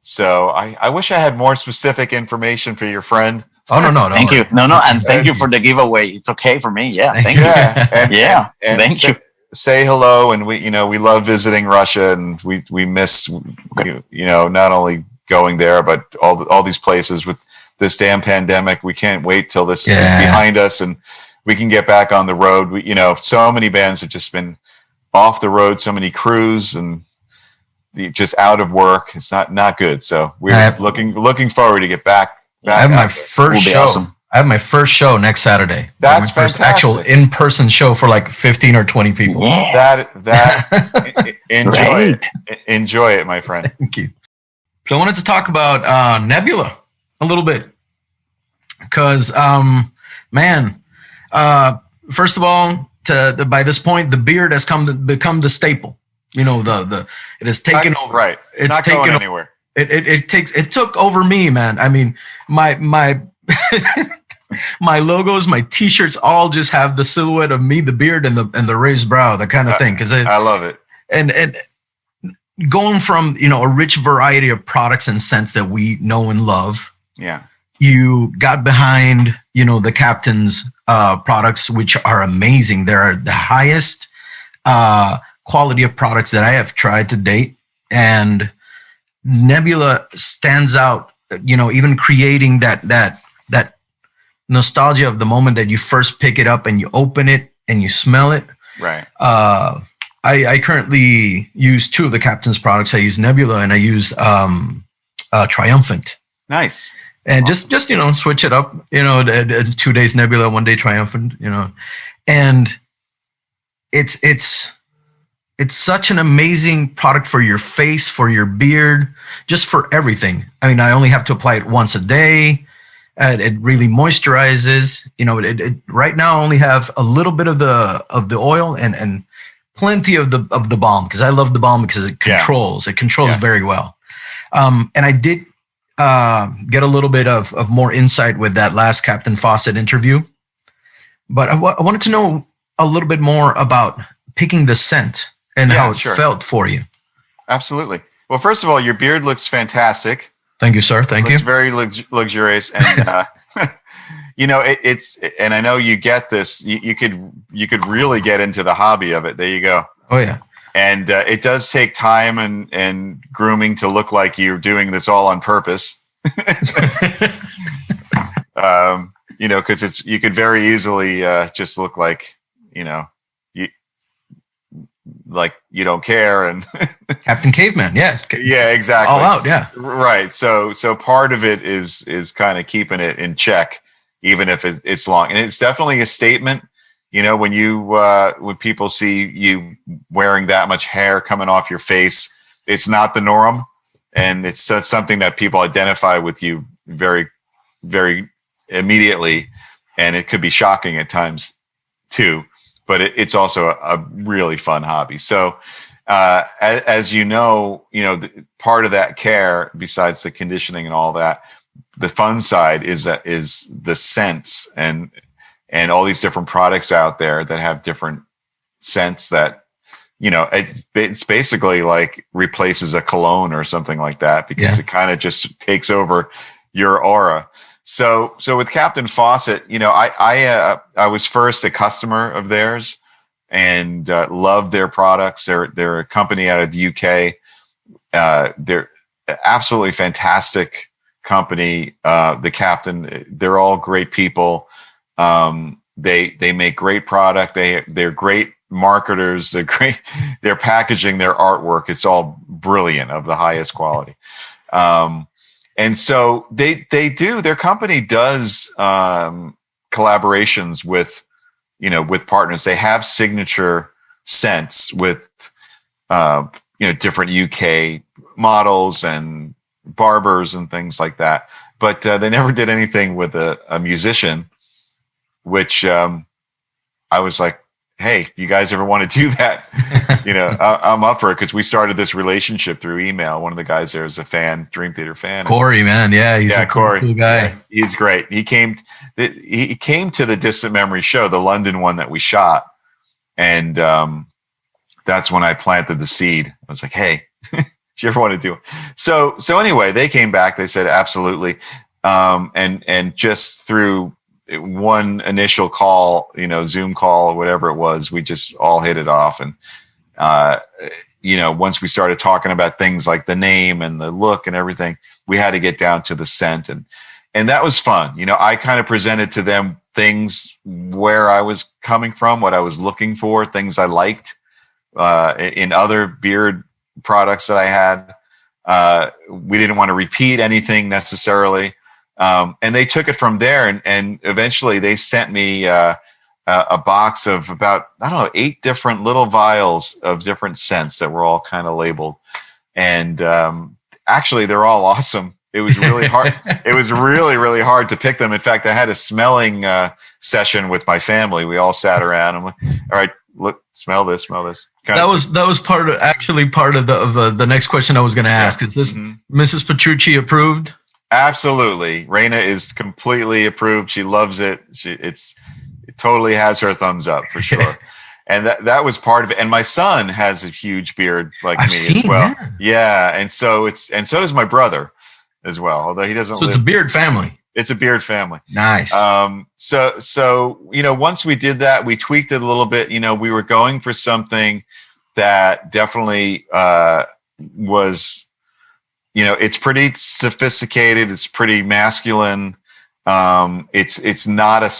So I wish I had more specific information for your friend. Oh, no. Thank you. No. And thank you for the giveaway. It's okay for me. Yeah. Thank you. Yeah. And thank you. Say hello. And we love visiting Russia, and we miss, not only going there, but all these places with this damn pandemic. We can't wait till this is behind us and we can get back on the road. So many bands have just been off the road, so many crews and just out of work. It's not good. So we're looking forward to get back. I have my first show. Awesome. I have my first show next Saturday. That's my first fantastic. Actual in-person show for like 15 or 20 people. Yes. Enjoy it, my friend. Thank you. So I wanted to talk about Nebula a little bit because, first of all, by this point, the beard has become the staple. It has taken over. Right. It's not going anywhere. It took over me, man. I mean, my my logos, my T-shirts, all just have the silhouette of me, the beard, and the raised brow, that kind of thing. Because I love it. And going from a rich variety of products and scents that we know and love. Yeah. You got behind the Captain's products, which are amazing. They're the highest quality of products that I have tried to date, and Nebula stands out. Even creating that nostalgia of the moment that you first pick it up and you open it and you smell it. Right. I currently use 2 of the Captain's products. I use Nebula and I use Triumphant. Nice. and just switch it up. 2 days Nebula, 1 day Triumphant. And it's such an amazing product for your face, for your beard, just for everything. I mean, I only have to apply it once a day. It really moisturizes. It right now I only have a little bit of the oil and plenty of the balm, because I love the balm because it controls. It controls very well. And I did get a little bit of more insight with that last Captain Fawcett interview, but I wanted to know a little bit more about picking the scent and how it felt for you. Absolutely. Well, first of all, your beard looks fantastic. Thank you, sir. Thank you. It's very luxurious, and it's. And I know you get this. You could really get into the hobby of it. There you go. Oh yeah. And it does take time and grooming to look like you're doing this all on purpose. Because you could very easily just look like you don't care, and Captain Caveman, yeah, exactly, all out, yeah, right. So part of it is kind of keeping it in check, even if it's long, and it's definitely a statement. When people see you wearing that much hair coming off your face, it's not the norm, and it's something that people identify with you very, very immediately, and it could be shocking at times too. But it's also a really fun hobby. So, as part of that care, besides the conditioning and all that, the fun side is the scents and all these different products out there that have different scents that, it's basically like replaces a cologne or something like that, because it kind of just takes over your aura. So with Captain Fawcett, I was first a customer of theirs and loved their products. They're a company out of the UK. They're absolutely fantastic company. The Captain, they're all great people. They make great product. They're great marketers. They're great. Their packaging, their artwork, it's all brilliant, of the highest quality. And so their company does collaborations with partners. They have signature scents with, different UK models and barbers and things like that. But they never did anything with a musician, which I was like, hey, you guys ever want to do that? I'm up for it, because we started this relationship through email. One of the guys there is a fan, Dream Theater fan. Corey, man. Yeah, he's a cool guy. Yeah, he's great. He came to the Distant Memory show, the London one that we shot. And that's when I planted the seed. I was like, hey, do you ever want to do it? So anyway, they came back. They said, absolutely. And just through one initial call, Zoom call or whatever it was, we just all hit it off. And, once we started talking about things like the name and the look and everything, we had to get down to the scent. And that was fun. I kind of presented to them things where I was coming from, what I was looking for, things I liked in other beard products that I had. We didn't want to repeat anything necessarily. And they took it from there, and eventually they sent me a box of about, 8 different little vials of different scents that were all kind of labeled. And actually, they're all awesome. It was really hard. It was really, really hard to pick them. In fact, I had a smelling session with my family. We all sat around. I'm like, all right, look, smell this. That was part of the next question I was going to ask. Is this Mrs. Petrucci approved? Absolutely. Raina is completely approved. She loves it. It totally has her thumbs up for sure. And that was part of it. And my son has a huge beard like me as well. Yeah. And so does my brother as well. Although he doesn't. So it's a beard family. It's a beard family. Nice. So once we did that, we tweaked it a little bit. We were going for something that definitely was, it's pretty sophisticated. It's pretty masculine. It's not a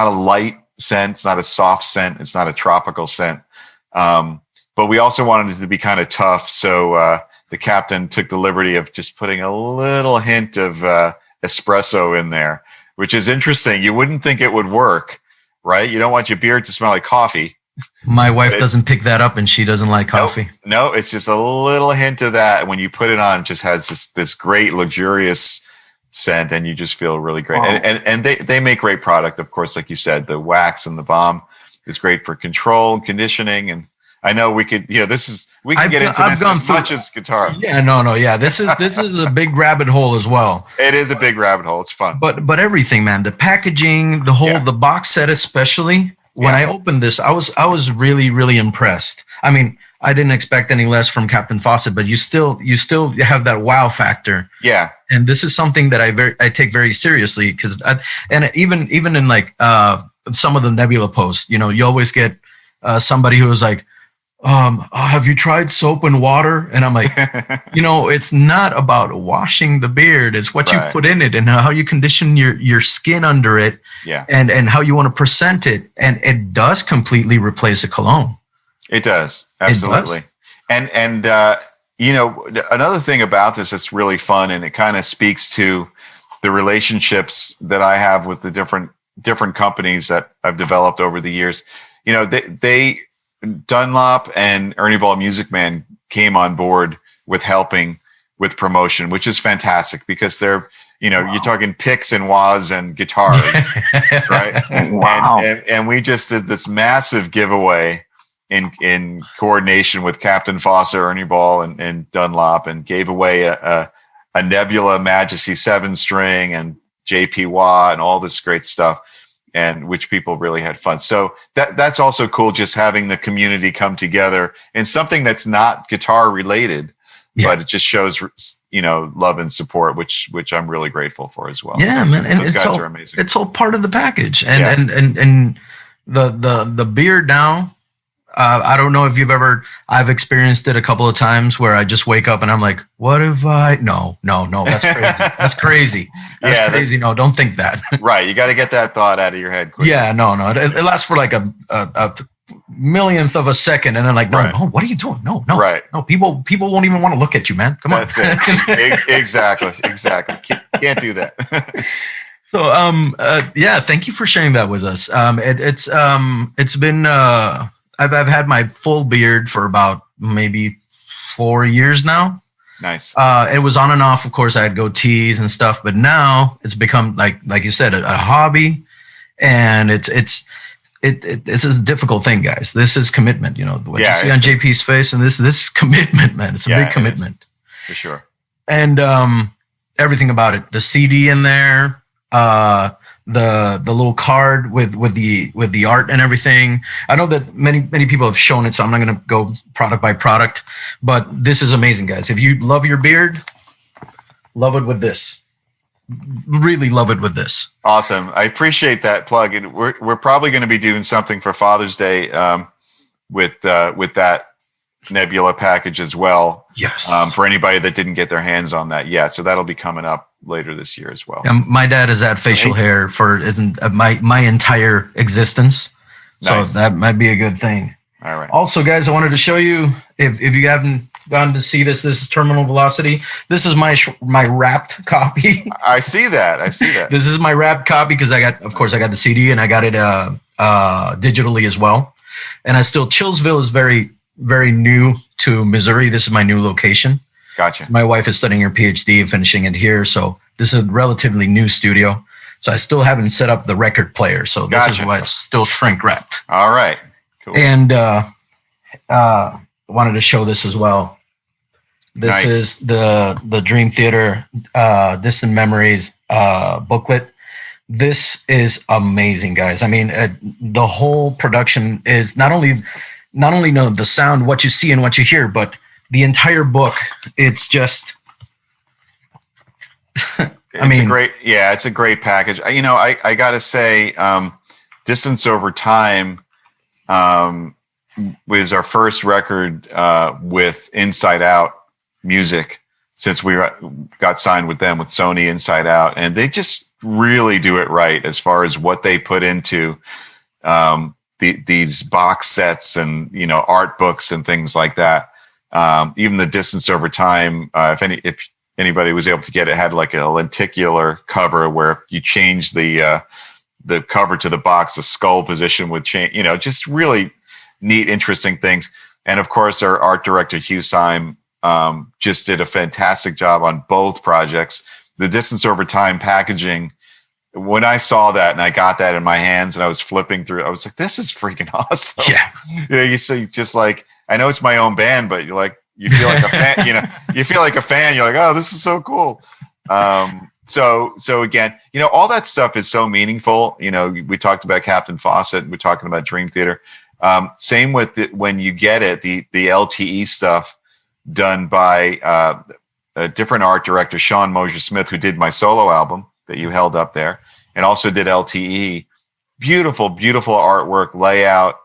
light scent. It's not a soft scent. It's not a tropical scent. But we also wanted it to be kind of tough. So the Captain took the liberty of just putting a little hint of espresso in there, which is interesting. You wouldn't think it would work, right? You don't want your beer to smell like coffee. My wife doesn't pick that up, and she doesn't like coffee. No, it's just a little hint of that. When you put it on, it just has this great luxurious scent, and you just feel really great. And they make great product, of course, like you said. The wax and the balm is great for control and conditioning. And I know we could, we can get into this as much as guitar. Yeah, no, yeah. This is a big rabbit hole as well. It is a big rabbit hole. It's fun. But everything, man. The packaging, the box set, especially. When I opened this, I was really, really impressed. I mean, I didn't expect any less from Captain Fawcett, but you still have that wow factor. Yeah. And this is something that I take very seriously, because even in like some of the Nebula posts, you always get somebody who is like, have you tried soap and water? And I'm like, it's not about washing the beard. It's what you put in it and how you condition your skin under it. Yeah. And how you want to present it. And it does completely replace a cologne. It does. Absolutely. It does. And another thing about this that's really fun, and it kind of speaks to the relationships that I have with the different companies that I've developed over the years. They Dunlop and Ernie Ball Music Man came on board with helping with promotion, which is fantastic, because they're, you're talking picks and wahs and guitars, right? Wow. And we just did this massive giveaway in coordination with Captain Fawcett, Ernie Ball, and Dunlop, and gave away a Nebula Majesty 7-string and JP Wah and all this great stuff, and which people really had fun. So that's also cool, just having the community come together in something that's not guitar related, but it just shows, love and support, which I'm really grateful for as well. Yeah, so man. And those guys are amazing. It's all part of the package. And the beard now, I don't know if I've experienced it a couple of times where I just wake up and I'm like, what if no, that's crazy. That's crazy. That's crazy. No, don't think that. Right. You got to get that thought out of your head quick. Yeah, no. It lasts for like a millionth of a second. And then like, no, what are you doing? No. Right. No, people won't even want to look at you, man. Come on. That's it. Exactly. Can't do that. So, thank you for sharing that with us. It's been, I've had my full beard for about maybe 4 years now. Nice. It was on and off. Of course, I had goatees and stuff, but now it's become like you said, a hobby, and this is a difficult thing, guys. This is commitment. What you see on JP's face, and this is commitment, man. It's a big commitment. For sure. And everything about it, the CD in there, the little card with the art and everything. I know that many people have shown it, so I'm not going to go product by product, but this is amazing, guys. If you love your beard, love it with this. Really love it with this. Awesome. I appreciate that plug. And we're probably going to be doing something for Father's Day with that Nebula package as well. Yes. For anybody that didn't get their hands on that yet. So that'll be coming up later this year as well. My dad has had facial hair for my entire existence. So that might be a good thing. All right. Also, guys, I wanted to show you, if you haven't gotten to see this is Terminal Velocity. This is my wrapped copy. I see that. This is my wrapped copy because I got the CD and I got it digitally as well. And ChillsVille is very, very new to Missouri. This is my new location. Gotcha. My wife is studying her PhD and finishing it here. So this is a relatively new studio. So I still haven't set up the record player. So this is why it's still shrink wrapped. All right. Cool. And wanted to show this as well. This is the Dream Theater Distant Memories booklet. This is amazing, guys. I mean, the whole production is not only the sound, what you see and what you hear, but the entire book. It's just, it's a great package. I got to say, Distance Over Time was our first record with Inside Out Music since we got signed with them, with Sony Inside Out, and they just really do it right as far as what they put into these box sets and art books and things like that. Even the Distance Over Time, if anybody was able to get it, had like a lenticular cover where you change the cover to the box, the skull position would change, just really neat, interesting things. And of course, our art director, Hugh Syme, just did a fantastic job on both projects. The Distance Over Time packaging, when I saw that and I got that in my hands and I was flipping through, I was like, this is freaking awesome. Yeah. You see, just like, I know it's my own band, but you're like, you feel like a fan, you feel like a fan. You're like, oh, this is so cool. So again, all that stuff is so meaningful. We talked about Captain Fawcett, we're talking about Dream Theater. Same with when you get it, the LTE stuff done by a different art director, Sean Mosier-Smith, who did my solo album that you held up there, and also did LTE. Beautiful, beautiful artwork, layout,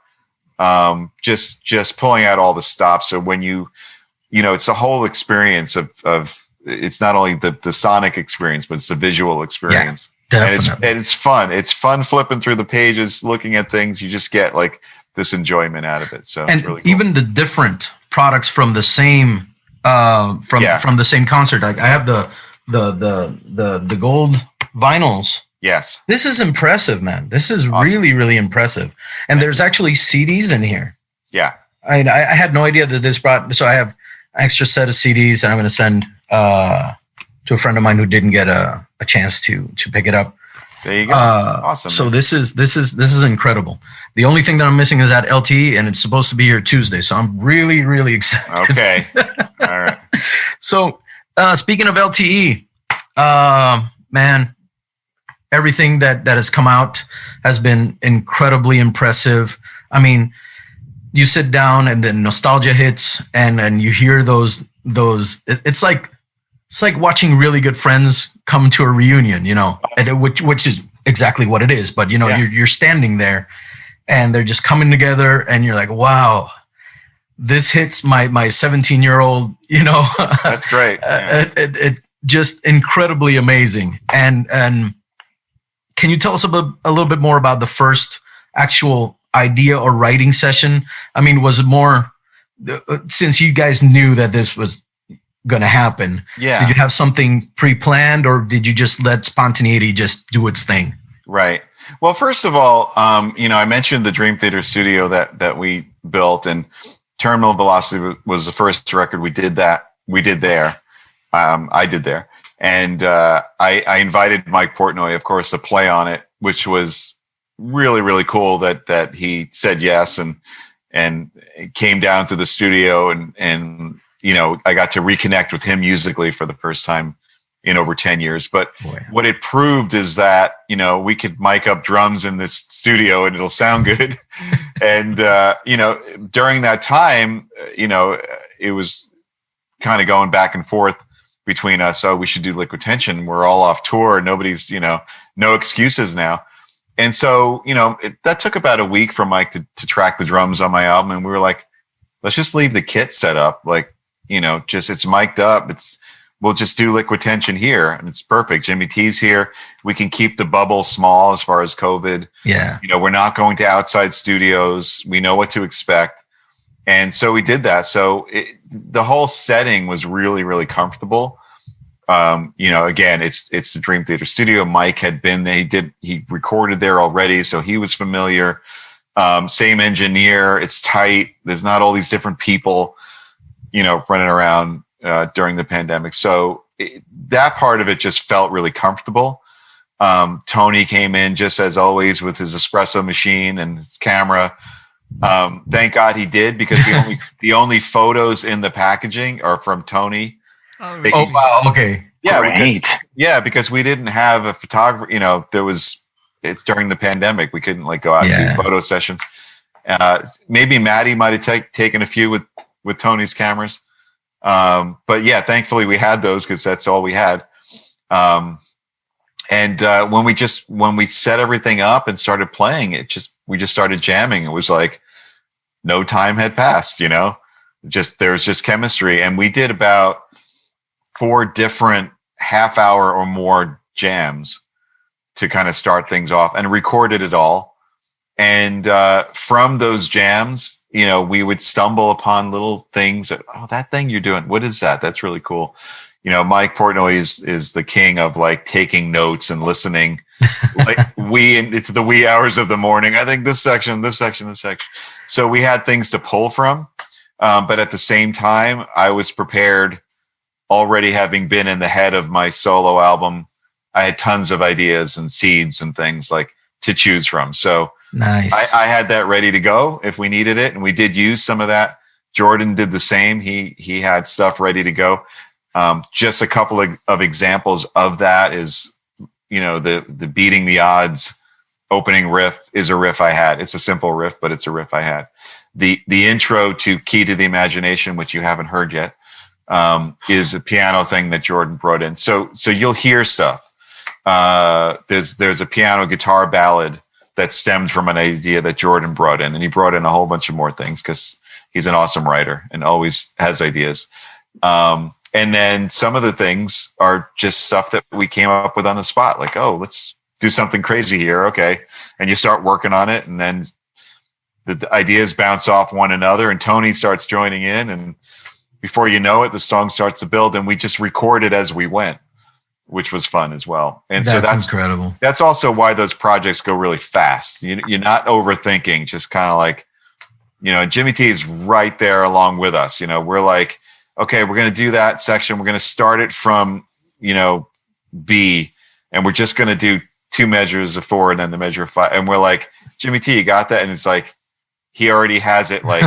just pulling out all the stops. So when it's a whole experience of it's not only the sonic experience, but it's the visual experience. Yeah, definitely. And it's fun. It's fun flipping through the pages, looking at things. You just get like this enjoyment out of it. So and it's really cool. Even the different products from the same from the same concert. I have the gold vinyls. Yes. This is impressive, man. This is awesome. Really, really impressive. And there's actually CDs in here. Yeah. I had no idea that this brought. So I have an extra set of CDs, and I'm going to send to a friend of mine who didn't get a chance to pick it up. There you go. Awesome. So this is incredible. The only thing that I'm missing is that LTE, and it's supposed to be here Tuesday. So I'm really, really excited. Okay. All right. So speaking of LTE, man, everything that has come out has been incredibly impressive. I mean, you sit down and then nostalgia hits, and you hear those. It's like watching really good friends come to a reunion, and which is exactly what it is. But you're standing there, and they're just coming together, and you're like, wow, this hits my 17-year-old. That's great. Yeah. It just incredibly amazing. And can you tell us a little bit more about the first actual idea or writing session? I mean, was it more since you guys knew that this was going to happen? Yeah. Did you have something pre-planned, or did you just let spontaneity just do its thing? Right. Well, first of all, I mentioned the Dream Theater studio that we built, and Terminal Velocity was the first record we did there. I did there. And I invited Mike Portnoy, of course, to play on it, which was really, really cool that he said yes and came down to the studio and I got to reconnect with him musically for the first time in over 10 years. But what it proved is that, we could mic up drums in this studio and it'll sound good. And, during that time, it was kind of going back and forth between us. Oh, we should do Liquid Tension. We're all off tour. Nobody's, no excuses now. And so, that took about a week for Mike to track the drums on my album. And we were like, let's just leave the kit set up. Like, it's mic'd up. We'll just do Liquid Tension here. And it's perfect. Jimmy T's here. We can keep the bubble small as far as COVID. Yeah. We're not going to outside studios. We know what to expect. And so we did that. So the whole setting was really, really comfortable. Again, it's the Dream Theater studio. Mike had been there. He recorded there already. So he was familiar. Same engineer. It's tight. There's not all these different people, running around during the pandemic. So that part of it just felt really comfortable. Tony came in just as always with his espresso machine and his camera. Thank God he did, because the only photos in the packaging are from Tony. Oh, wow. Okay. Yeah. Because we didn't have a photographer, it's during the pandemic. We couldn't go out and do photo sessions. Maybe Maddie might've taken a few with Tony's cameras. But yeah, thankfully we had those because that's all we had. And when we set everything up and started playing, we just started jamming. It was like no time had passed, there was just chemistry. And we did about 4 different half-hour or more jams to kind of start things off, and recorded it all. And from those jams, we would stumble upon little things that, oh, that thing you're doing, what is that? That's really cool. Mike Portnoy is the king of like taking notes and listening, like into the wee hours of the morning. I think this section. So we had things to pull from, but at the same time, I was prepared. Already having been in the head of my solo album, I had tons of ideas and seeds and things like to choose from. So nice. I had that ready to go if we needed it, and we did use some of that. Jordan did the same. He had stuff ready to go. Just a couple of examples of that is, the Beating the Odds opening riff is a riff I had. It's a simple riff, but it's a riff I had. The intro to Key to the Imagination, which you haven't heard yet, is a piano thing that Jordan brought in. So you'll hear stuff. There's a piano guitar ballad that stemmed from an idea that Jordan brought in, and he brought in a whole bunch of more things because he's an awesome writer and always has ideas. And then some of the things are just stuff that we came up with on the spot. Like, oh, let's do something crazy here. Okay. And you start working on it, and then the ideas bounce off one another, and Tony starts joining in, and before you know it, the song starts to build, and we just recorded as we went, which was fun as well. And that's incredible. That's also why those projects go really fast. You're not overthinking, just kind of like, Jimmy T is right there along with us. We're like, okay, we're going to do that section. We're going to start it from, B, and we're just going to do 2 measures of 4 and then the measure of 5. And we're like, Jimmy T, you got that? And it's like, he already has it. Like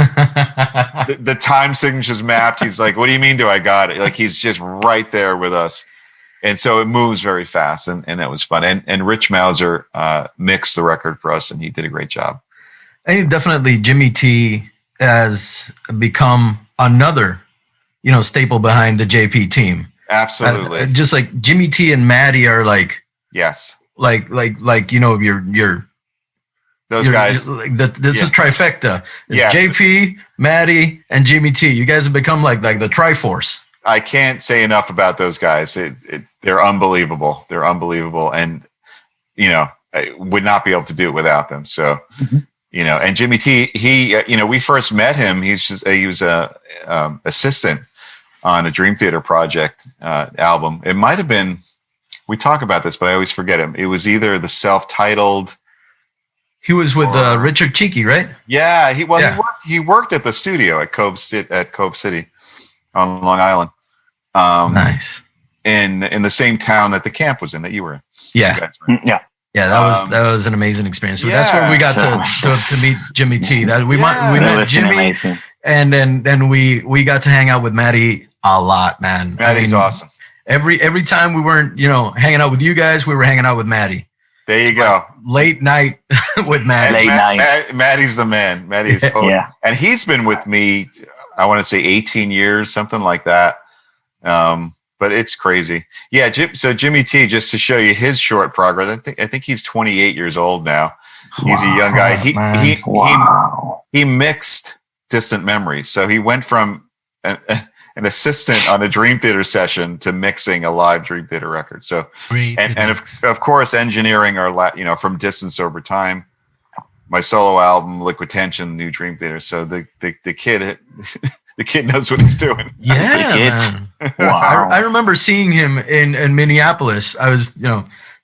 the time signature's mapped. He's like, what do you mean? Do I got it? Like, he's just right there with us. And so it moves very fast. And that was fun. And Rich Mauser mixed the record for us, and he did a great job. I think definitely Jimmy T has become another, staple behind the JP team. Absolutely. Just like Jimmy T and Maddie are like, yes, you're those guys. That's a trifecta. It's yes. JP, Maddie, and Jimmy T. You guys have become like the Triforce. I can't say enough about those guys. They're unbelievable. They're unbelievable, and I would not be able to do it without them. So, and Jimmy T, he, we first met him. He was a assistant on a Dream Theater project album. It might have been. We talk about this, but I always forget him. It was either the self-titled. He was with Richard Cheeky, right? Yeah, he worked at the studio at Cove City on Long Island. Nice. In the same town that the camp was in that you were in. Yeah. Yeah. Yeah, that was an amazing experience. So that's where we got to meet Jimmy T. That we met Jimmy, amazing. And then we got to hang out with Maddie a lot, man. Maddie's awesome. Every time we weren't, hanging out with you guys, we were hanging out with Maddie. There you go. Late night with Maddie. Maddie's the man. Maddie's totally. Yeah. And he's been with me, I want to say 18 years, something like that. But it's crazy. Yeah. So Jimmy T, just to show you his short progress, I think he's 28 years old now. He's a young guy. He mixed Distant Memories. So he went from an assistant on a Dream Theater session to mixing a live Dream Theater record. So, and of course, engineering our, from Distance Over Time, my solo album, Liquid Tension, New Dream Theater. So the kid, the kid knows what he's doing. Yeah, man. Wow. I remember seeing him in Minneapolis. I was,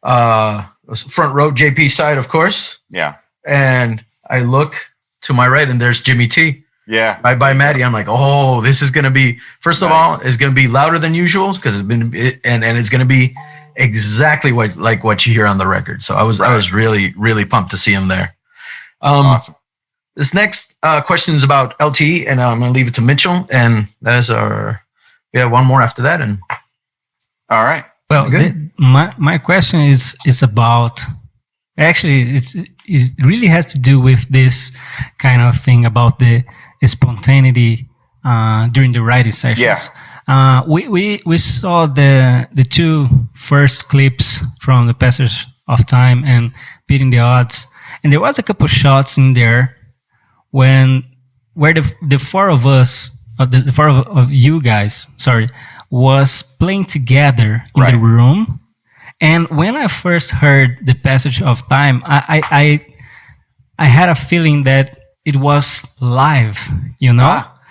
was front row, JP side, of course. Yeah. And I look to my right, and there's Jimmy T. Yeah. By Maddie. I'm like, oh, this is going to be, first of all, it's going to be louder than usual because and it's going to be exactly what you hear on the record. So I was really, really pumped to see him there. Awesome. This next question is about LTE, and I'm going to leave it to Mitchell. And that is we have one more after that. And all right. Well, my question is about, actually, it really has to do with this kind of thing about the spontaneity during the writing sessions. Yeah. We saw the 2 first clips from The Passage of Time and Beating the Odds, and there was a couple shots in there where the 4 of us, the 4 of you guys, was playing together in the room. And when I first heard The Passage of Time, I had a feeling that it was live,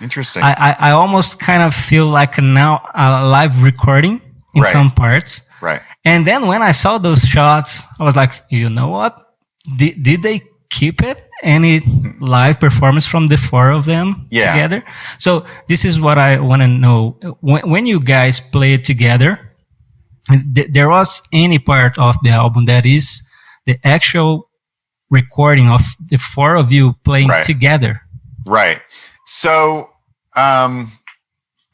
Interesting. I almost kind of feel like now a live recording in Right. some parts. Right. And then when I saw those shots, I was like, you know what? Did they keep it? Any live performance from the four of them Yeah. together? So this is what I want to know. When you guys play it together, there was any part of the album that is the actual recording of the four of you playing Right. together? Right. So, I'm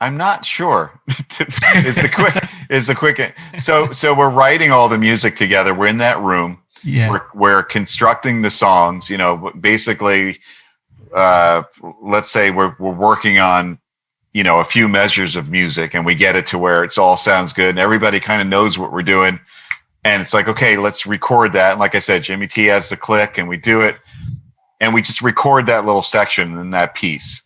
not sure. is the quick. So we're writing all the music together. We're in that room. Yeah. We're constructing the songs. You know, basically, let's say we're working on, you know, a few measures of music, and we get it to where it's all sounds good, and everybody kind of knows what we're doing. And it's like, okay, let's record that. And like I said, Jimmy T has the click, and we do it, and we just record that little section and that piece,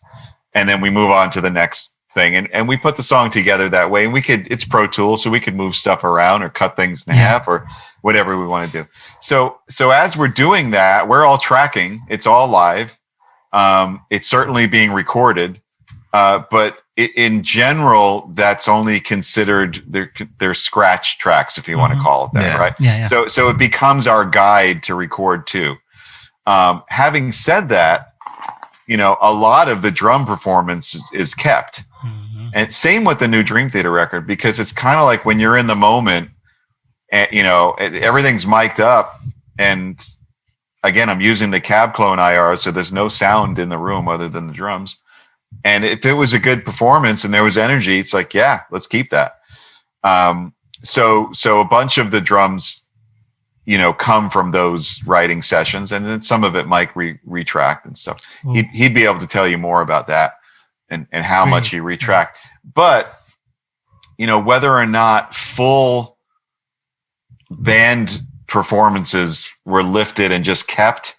and then we move on to the next thing. And we put the song together that way. And it's Pro Tools, so we could move stuff around or cut things in half or whatever we want to do. So as we're doing that, we're all tracking. It's all live. It's certainly being recorded. But in general, that's only considered they're scratch tracks, if you want to call it that, right? Yeah. So it becomes our guide to record too. Having said that, you know, a lot of the drum performance is kept. And same with the new Dream Theater record, because it's kind of like when you're in the moment, and, you know, everything's mic'd up. And again, I'm using the cab clone IR, so there's no sound in the room other than the drums. And if it was a good performance and there was energy, it's like, yeah, let's keep that. So a bunch of the drums, you know, come from those writing sessions, and then some of it Mike retract and stuff. He'd be able to tell you more about that and how much he retract. But, you know, whether or not full band performances were lifted and just kept,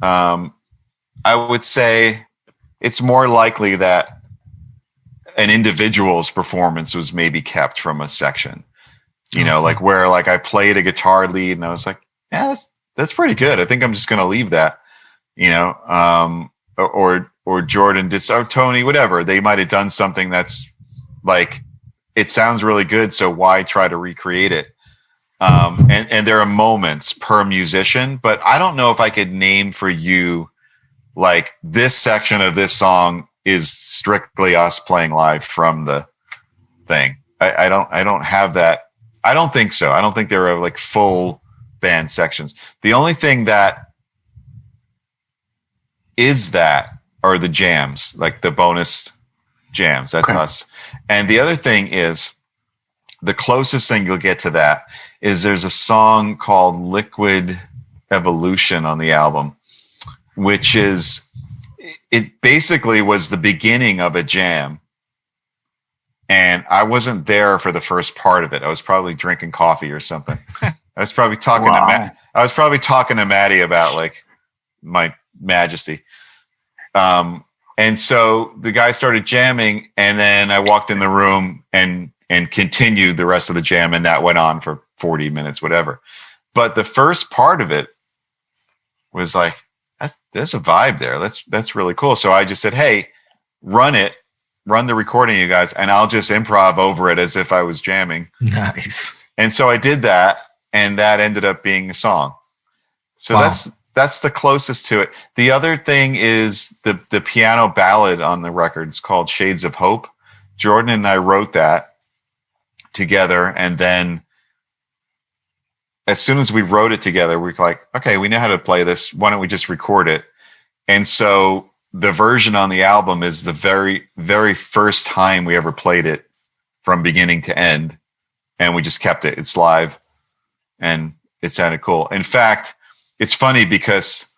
I would say it's more likely that an individual's performance was maybe kept from a section. You know, like where like I played a guitar lead and I was like, yeah, that's pretty good. I think I'm just going to leave that, you know, or Jordan did, or Tony, whatever. They might've done something that's like, it sounds really good. So why try to recreate it? And there are moments per musician, but I don't know if I could name for you, like this section of this song is strictly us playing live from the thing. I don't have that. I don't think so. I don't think there are like full band sections. The only thing that is that are the jams, like the bonus jams. That's us. And the other thing is, the closest thing you'll get to that is there's a song called Liquid Evolution on the album, which is, it basically was the beginning of a jam. And I wasn't there for the first part of it. I was probably drinking coffee or something. I was probably talking to Maddie about like my majesty. And so the guy started jamming, and then I walked in the room and continued the rest of the jam, and that went on for 40 minutes, whatever. But the first part of it was like, there's a vibe there. That's really cool. So I just said, hey, run the recording, you guys, and I'll just improv over it as if I was jamming. Nice. And so I did that, and that ended up being a song. So Wow. that's the closest to it. The other thing is the piano ballad on the record is called Shades of Hope. Jordan and I wrote that together, and then as soon as we wrote it together, we were like, okay, we know how to play this. Why don't we just record it? And so the version on the album is the very, very first time we ever played it from beginning to end. And we just kept it. It's live, and it sounded cool. In fact, it's funny because,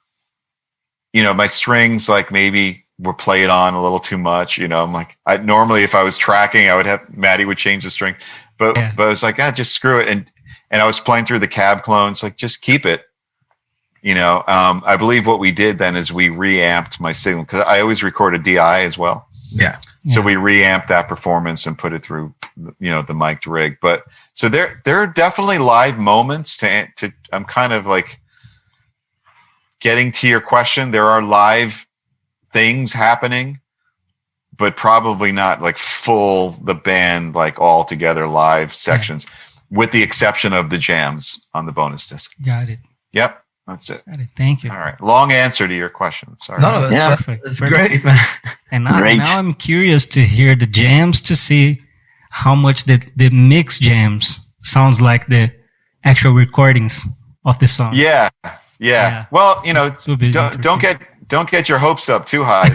you know, my strings like maybe were played on a little too much. You know, I'm like, normally if I was tracking, I would have Maddie would change the string, but I was like, just screw it. And I was playing through the cab clones, like just keep it. You know, I believe what we did then is we reamped my signal, because I always record a DI as well. Yeah. So we reamped that performance and put it through, you know, the mic'd rig. But so there are definitely live moments to I'm kind of like getting to your question. There are live things happening, but probably not like full the band, like all together live sections, with the exception of the jams on the bonus disc. Got it. Yep, that's it. Got it. Thank you. All right, long answer to your question. Sorry. No, that's Perfect. That's Perfect. great, man. And now, Great. now I'm curious to hear the jams to see how much the mix jams sounds like the actual recordings of the song. Yeah. Well, This will be don't get your hopes up too high.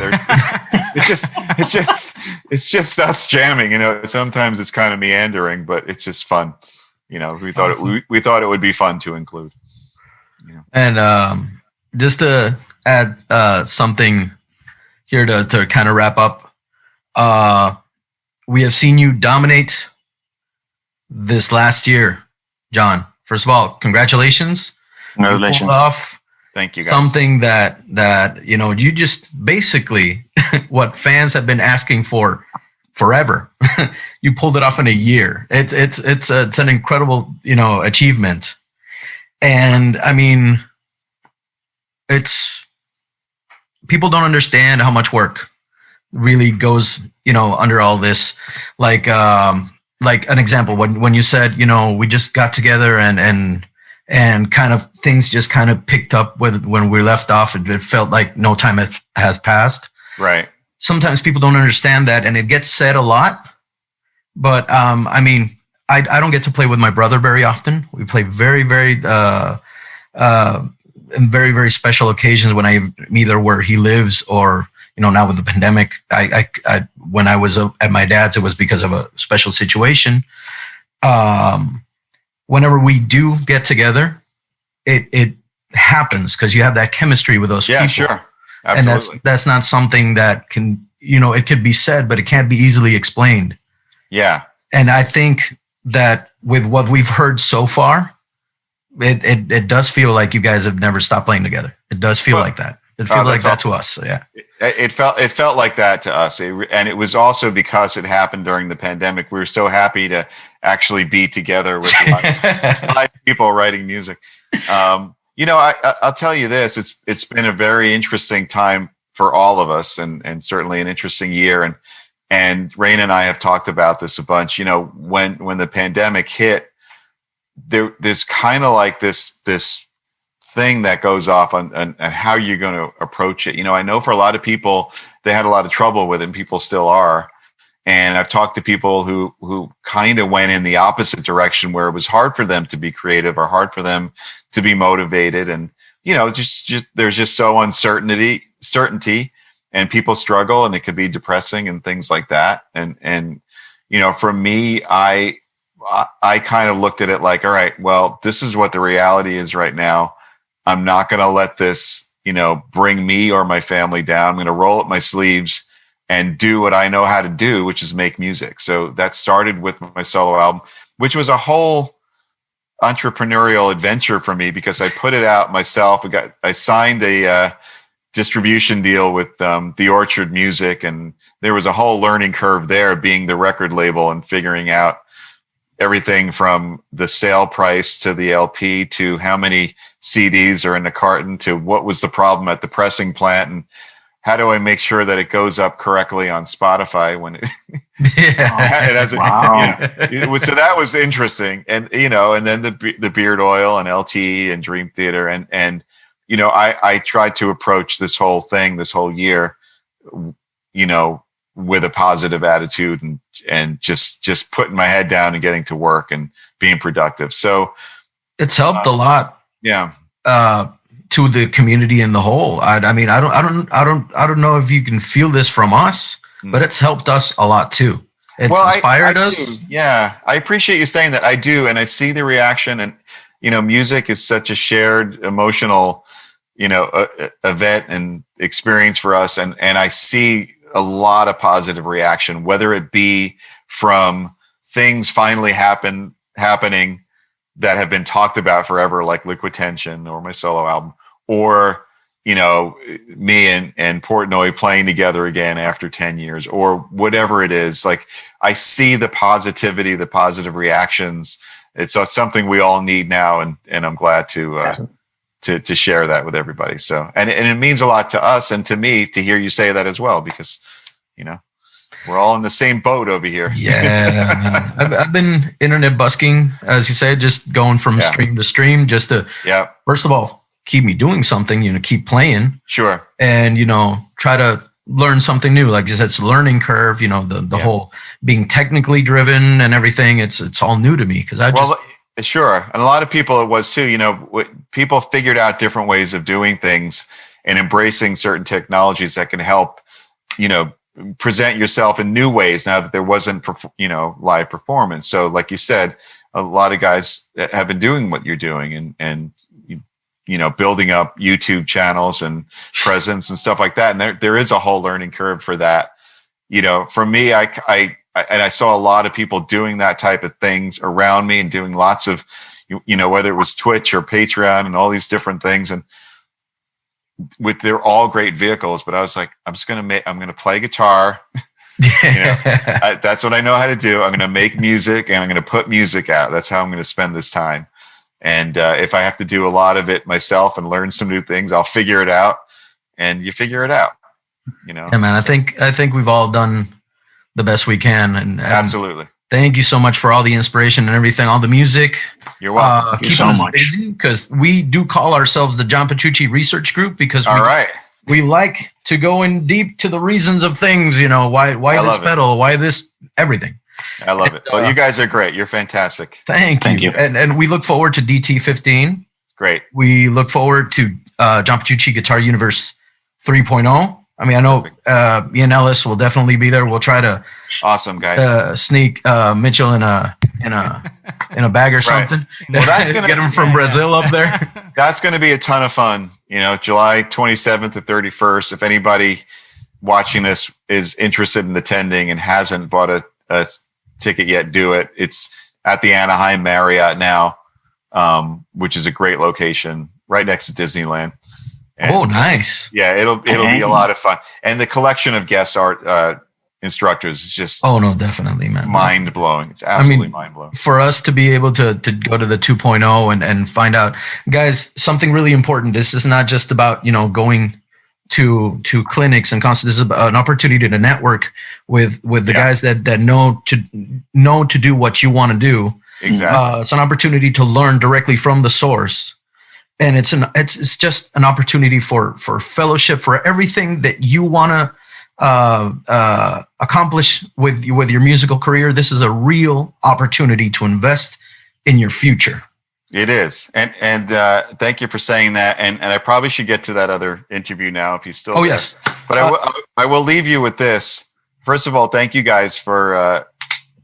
It's just us jamming. Sometimes it's kind of meandering, but it's just fun. We thought we thought it would be fun to include. And just to add something here to kind of wrap up, we have seen you dominate this last year, John. First of all, congratulations. Congratulations. You pulled off Thank you, guys. something that you just basically what fans have been asking for forever. You pulled it off in a year. It's an incredible achievement. And I mean, it's people don't understand how much work really goes under all this. Like an example, when you said we just got together and kind of things just kind of picked up when we left off. It felt like no time has passed. Right. Sometimes people don't understand that, and it gets said a lot. But I mean, I don't get to play with my brother very often. We play very, very in very, very special occasions when I'm either where he lives or now with the pandemic. I when I was at my dad's, it was because of a special situation. Whenever we do get together, it happens because you have that chemistry with those people. Yeah, sure. Absolutely. And that's not something that can, it could be said, but it can't be easily explained. Yeah. And I think that with what we've heard so far, it does feel like you guys have never stopped playing together. It does feel like that. It feels like that to us. So, yeah. It felt like that to us. And it was also because it happened during the pandemic. We were so happy to actually be together with live people writing music. I'll tell you this, it's been a very interesting time for all of us and certainly an interesting year. And Rain and I have talked about this a bunch. When the pandemic hit, there's kind of like this thing that goes off on how you're going to approach it. I know for a lot of people, they had a lot of trouble with it, and people still are. And I've talked to people who kind of went in the opposite direction, where it was hard for them to be creative or hard for them to be motivated. And, just there's just so certainty, and people struggle, and it could be depressing and things like that. And for me, I kind of looked at it like, all right, well, this is what the reality is right now. I'm not going to let this, bring me or my family down. I'm going to roll up my sleeves and do what I know how to do, which is make music. So that started with my solo album, which was a whole entrepreneurial adventure for me because I put it out myself. I signed a distribution deal with The Orchard Music, and there was a whole learning curve there, being the record label and figuring out everything from the sale price to the LP to how many CDs are in the carton to what was the problem at the pressing plant and how do I make sure that it goes up correctly on Spotify when it, it has Wow. so that was interesting. And, and then the Beard Oil and LTE and Dream Theater. And I tried to approach this whole thing, this whole year, with a positive attitude and just putting my head down and getting to work and being productive. So it's helped a lot. Yeah. To the community in the whole. I mean, I don't know if you can feel this from us, but it's helped us a lot too. It's inspired us. Do. Yeah. I appreciate you saying that. I do. And I see the reaction, and, music is such a shared emotional, event and experience for us. And I see a lot of positive reaction, whether it be from things finally happening that have been talked about forever, like Liquid Tension or my solo album, or, me and Portnoy playing together again after 10 years or whatever it is. Like, I see the positivity, the positive reactions. It's something we all need now. And I'm glad to to share that with everybody. So, and it means a lot to us and to me to hear you say that as well, because, we're all in the same boat over here. Yeah, man. I've been internet busking, as you said, just going from stream to stream, just to, first of all, keep me doing something, keep playing. Sure. And, try to learn something new. Like you said, it's a learning curve, the whole being technically driven and everything. It's all new to me because sure. And a lot of people, it was too, people figured out different ways of doing things and embracing certain technologies that can help, present yourself in new ways now that there wasn't, live performance. So like you said, a lot of guys have been doing what you're doing and building up YouTube channels and presence and stuff like that. And there is a whole learning curve for that. For me, I saw a lot of people doing that type of things around me and doing lots of, whether it was Twitch or Patreon and all these different things. And they're all great vehicles, but I was like, I'm going to play guitar. That's what I know how to do. I'm going to make music and I'm going to put music out. That's how I'm going to spend this time. And if I have to do a lot of it myself and learn some new things, I'll figure it out. And you figure it out, Yeah, man. I think we've all done the best we can. And absolutely. Thank you so much for all the inspiration and everything, all the music. You're welcome. Keeping us busy, because we do call ourselves the John Petrucci Research Group because we like to go in deep to the reasons of things. Why this pedal? Why this everything? I love it. Well, you guys are great. You're fantastic. Thank you. And we look forward to DT15. Great. We look forward to John Petrucci Guitar Universe 3.0. I mean, I know me and Ellis will definitely be there. We'll try to sneak Michell in a bag or something. Well, that's gonna get him from Brazil up there. That's going to be a ton of fun. July 27th to 31st. If anybody watching this is interested in attending and hasn't bought a ticket yet, do it. It's at the Anaheim Marriott now, which is a great location right next to Disneyland. And, nice. Yeah, it'll be a lot of fun. And the collection of guest art instructors is just definitely, man. Mind blowing. It's absolutely mind blowing. For us to be able to go to the 2.0 and find out, guys, something really important. This is not just about, going to clinics and concerts. This is an opportunity to network with the guys that know to do what you want to do. Exactly. It's an opportunity to learn directly from the source. And it's just an opportunity for fellowship, for everything that you want to accomplish with your musical career. This is a real opportunity to invest in your future. It is. And thank you for saying that. And I probably should get to that other interview now if he's still there. Yes. But I will leave you with this. First of all, thank you guys for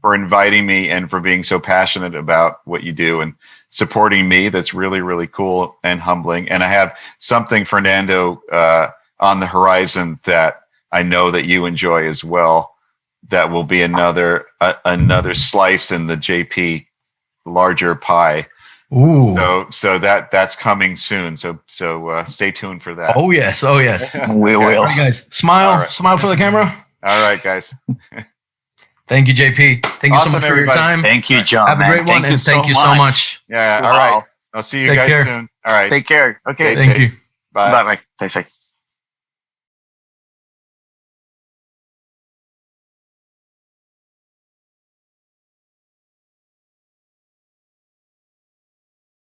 inviting me and for being so passionate about what you do and supporting me. That's really, really cool and humbling. And I have something, Fernando, on the horizon that I know that you enjoy as well. That will be another slice in the JP larger pie. Ooh. So that's coming soon. So stay tuned for that. Oh yes. We will. All right, guys, smile for the camera. All right, guys. Thank you, JP. Thank you so much for your time. Thank you, John. Have a great one, and thank you so much. Yeah. All right. I'll see you guys soon. All right. Take care. Okay. Thank you. Bye. Bye. Stay safe.